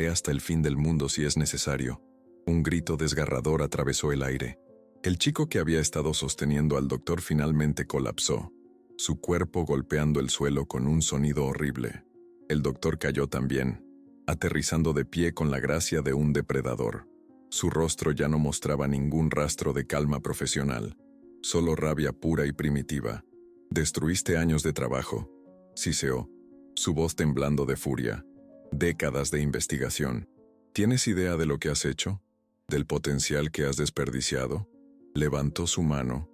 hasta el fin del mundo si es necesario». Un grito desgarrador atravesó el aire. El chico que había estado sosteniendo al doctor finalmente colapsó, su cuerpo golpeando el suelo con un sonido horrible. El doctor cayó también, aterrizando de pie con la gracia de un depredador. Su rostro ya no mostraba ningún rastro de calma profesional, solo rabia pura y primitiva. «Destruiste años de trabajo», siseó, su voz temblando de furia. «Décadas de investigación. ¿Tienes idea de lo que has hecho? ¿Del potencial que has desperdiciado?» Levantó su mano.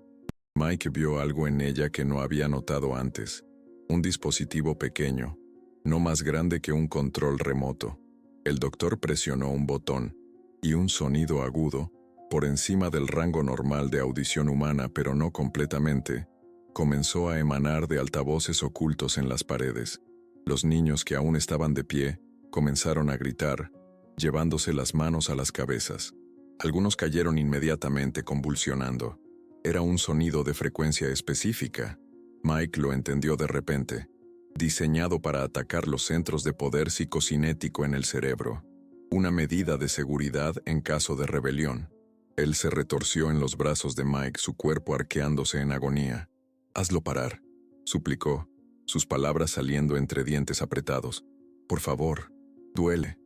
Mike vio algo en ella que no había notado antes. Un dispositivo pequeño, no más grande que un control remoto. El doctor presionó un botón, y un sonido agudo, por encima del rango normal de audición humana pero no completamente, comenzó a emanar de altavoces ocultos en las paredes. Los niños que aún estaban de pie Comenzaron a gritar, llevándose las manos a las cabezas. Algunos cayeron inmediatamente convulsionando. Era un sonido de frecuencia específica. Mike lo entendió de repente, diseñado para atacar los centros de poder psicocinético en el cerebro. Una medida de seguridad en caso de rebelión. Él se retorció en los brazos de Mike, su cuerpo arqueándose en agonía. «Hazlo parar», suplicó, sus palabras saliendo entre dientes apretados. «Por favor, duele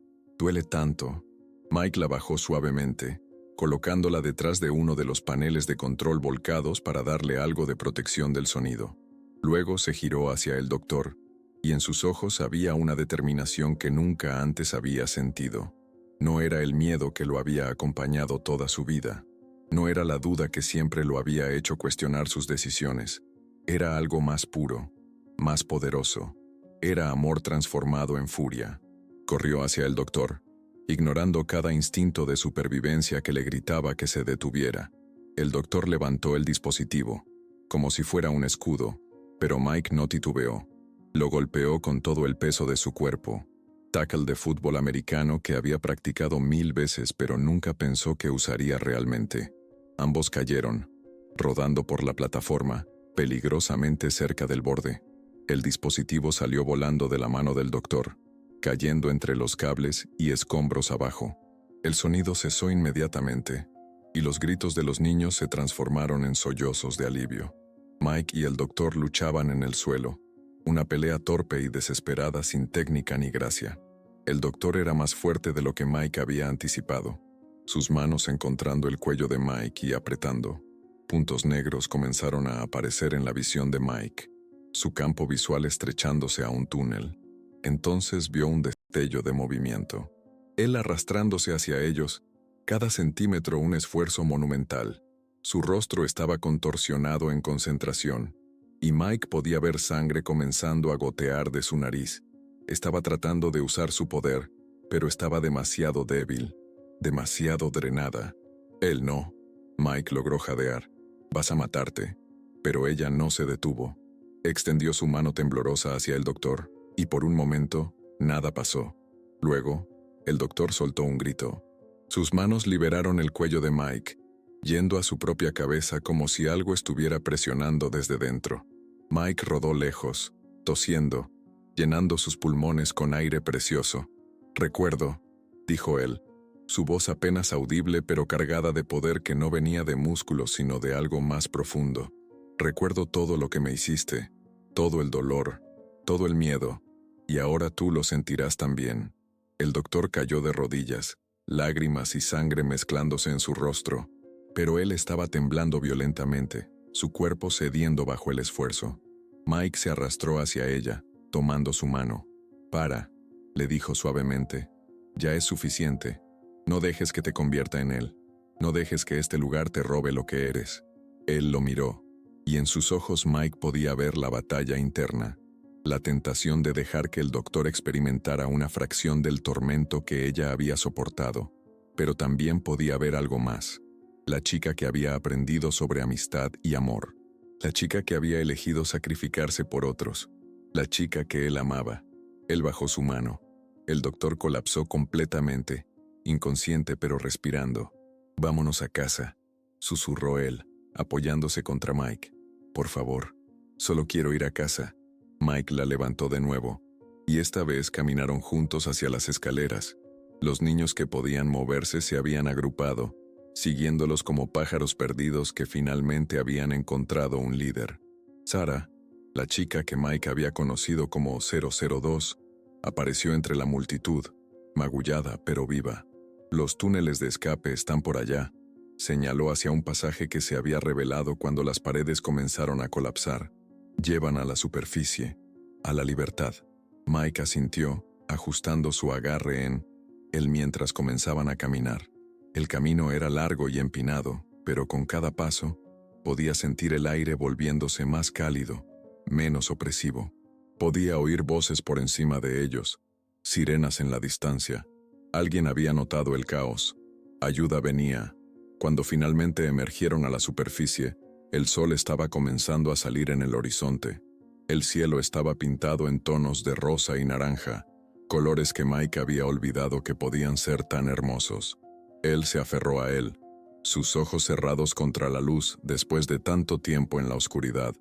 tanto». Mike la bajó suavemente, colocándola detrás de uno de los paneles de control volcados para darle algo de protección del sonido. Luego se giró hacia el doctor, y en sus ojos había una determinación que nunca antes había sentido. No era el miedo que lo había acompañado toda su vida. No era la duda que siempre lo había hecho cuestionar sus decisiones. Era algo más puro, más poderoso. Era amor transformado en furia. Corrió hacia el doctor, ignorando cada instinto de supervivencia que le gritaba que se detuviera. El doctor levantó el dispositivo, como si fuera un escudo, pero Mike no titubeó. Lo golpeó con todo el peso de su cuerpo. Tackle de fútbol americano que había practicado 1000 veces pero nunca pensó que usaría realmente. Ambos cayeron, rodando por la plataforma, peligrosamente cerca del borde. El dispositivo salió volando de la mano del doctor, cayendo entre los cables y escombros abajo. El sonido cesó inmediatamente, y los gritos de los niños se transformaron en sollozos de alivio. Mike y el doctor luchaban en el suelo, una pelea torpe y desesperada sin técnica ni gracia. El doctor era más fuerte de lo que Mike había anticipado, sus manos encontrando el cuello de Mike y apretando. Puntos negros comenzaron a aparecer en la visión de Mike, su campo visual estrechándose a un túnel. Entonces vio un destello de movimiento. Él arrastrándose hacia ellos, cada centímetro un esfuerzo monumental. Su rostro estaba contorsionado en concentración, y Mike podía ver sangre comenzando a gotear de su nariz. Estaba tratando de usar su poder, pero estaba demasiado débil, demasiado drenada. Él no. Mike logró jadear. «Vas a matarte». Pero ella no se detuvo. Extendió su mano temblorosa hacia el doctor, y por un momento, nada pasó. Luego, el doctor soltó un grito. Sus manos liberaron el cuello de Mike, yendo a su propia cabeza como si algo estuviera presionando desde dentro. Mike rodó lejos, tosiendo, llenando sus pulmones con aire precioso. «Recuerdo», dijo él, su voz apenas audible pero cargada de poder que no venía de músculos sino de algo más profundo. «Recuerdo todo lo que me hiciste, todo el dolor, todo el miedo, y ahora tú lo sentirás también». El doctor cayó de rodillas, lágrimas y sangre mezclándose en su rostro, pero él estaba temblando violentamente, su cuerpo cediendo bajo el esfuerzo. Mike se arrastró hacia ella, tomando su mano. «Para», le dijo suavemente. «Ya es suficiente. No dejes que te convierta en él. No dejes que este lugar te robe lo que eres». Él lo miró, y en sus ojos Mike podía ver la batalla interna, la tentación de dejar que el doctor experimentara una fracción del tormento que ella había soportado, pero también podía ver algo más. La chica que había aprendido sobre amistad y amor. La chica que había elegido sacrificarse por otros. La chica que él amaba. Él bajó su mano. El doctor colapsó completamente, inconsciente pero respirando. «Vámonos a casa», susurró él, apoyándose contra Mike. «Por favor, solo quiero ir a casa». Mike la levantó de nuevo, y esta vez caminaron juntos hacia las escaleras. Los niños que podían moverse se habían agrupado, siguiéndolos como pájaros perdidos que finalmente habían encontrado un líder. Sarah, la chica que Mike había conocido como 002, apareció entre la multitud, magullada pero viva. «Los túneles de escape están por allá», señaló hacia un pasaje que se había revelado cuando las paredes comenzaron a colapsar. «Llevan a la superficie, a la libertad». Mike asintió, ajustando su agarre en él mientras comenzaban a caminar. El camino era largo y empinado, pero con cada paso, podía sentir el aire volviéndose más cálido, menos opresivo. Podía oír voces por encima de ellos, sirenas en la distancia. Alguien había notado el caos. Ayuda venía. Cuando finalmente emergieron a la superficie, el sol estaba comenzando a salir en el horizonte. El cielo estaba pintado en tonos de rosa y naranja, colores que Mike había olvidado que podían ser tan hermosos. Él se aferró a él, sus ojos cerrados contra la luz después de tanto tiempo en la oscuridad.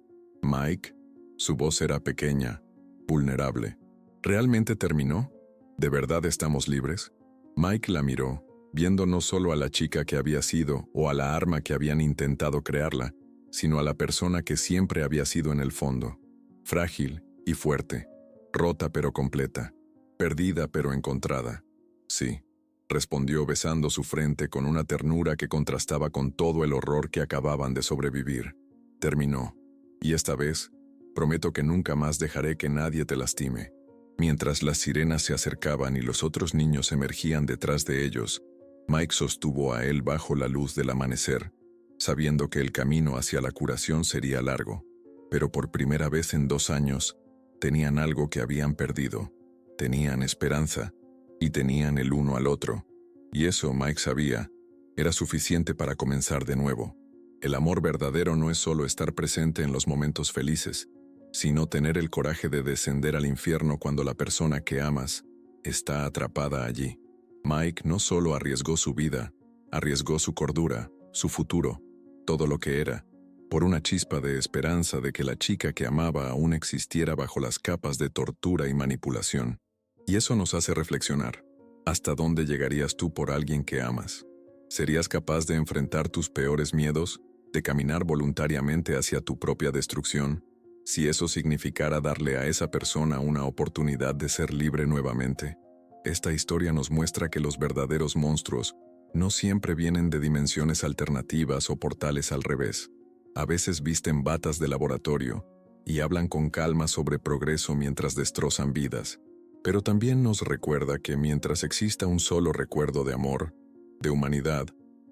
Mike, su voz era pequeña, vulnerable. ¿Realmente terminó? ¿De verdad estamos libres? Mike la miró, viendo no solo a la chica que había sido o a la arma que habían intentado crearla, sino a la persona que siempre había sido en el fondo. Frágil y fuerte, rota pero completa, perdida pero encontrada. Sí, respondió besando su frente con una ternura que contrastaba con todo el horror que acababan de sobrevivir. Terminó. Y esta vez, prometo que nunca más dejaré que nadie te lastime. Mientras las sirenas se acercaban y los otros niños emergían detrás de ellos, Mike sostuvo a él bajo la luz del amanecer, sabiendo que el camino hacia la curación sería largo. Pero por primera vez en 2 años, tenían algo que habían perdido. Tenían esperanza, y tenían el uno al otro. Y eso, Mike sabía, era suficiente para comenzar de nuevo. El amor verdadero no es solo estar presente en los momentos felices, sino tener el coraje de descender al infierno cuando la persona que amas está atrapada allí. Mike no solo arriesgó su vida, arriesgó su cordura, su futuro, todo lo que era, por una chispa de esperanza de que la chica que amaba aún existiera bajo las capas de tortura y manipulación. Y eso nos hace reflexionar. ¿Hasta dónde llegarías tú por alguien que amas? ¿Serías capaz de enfrentar tus peores miedos, de caminar voluntariamente hacia tu propia destrucción, si eso significara darle a esa persona una oportunidad de ser libre nuevamente? Esta historia nos muestra que los verdaderos monstruos no siempre vienen de dimensiones alternativas o portales al revés. A veces visten batas de laboratorio y hablan con calma sobre progreso mientras destrozan vidas. Pero también nos recuerda que mientras exista un solo recuerdo de amor, de humanidad,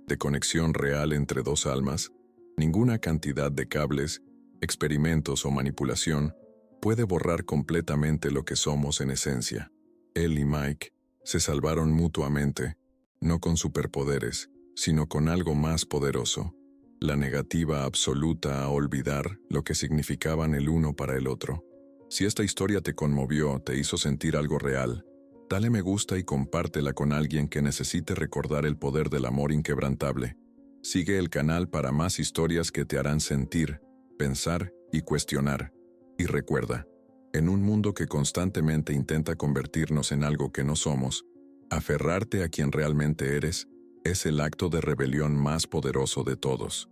de conexión real entre dos almas, ninguna cantidad de cables, experimentos o manipulación puede borrar completamente lo que somos en esencia. Él y Mike se salvaron mutuamente, no con superpoderes, sino con algo más poderoso: la negativa absoluta a olvidar lo que significaban el uno para el otro. Si esta historia te conmovió, te hizo sentir algo real, dale me gusta y compártela con alguien que necesite recordar el poder del amor inquebrantable. Sigue el canal para más historias que te harán sentir, pensar y cuestionar. Y recuerda, en un mundo que constantemente intenta convertirnos en algo que no somos, aferrarte a quien realmente eres es el acto de rebelión más poderoso de todos.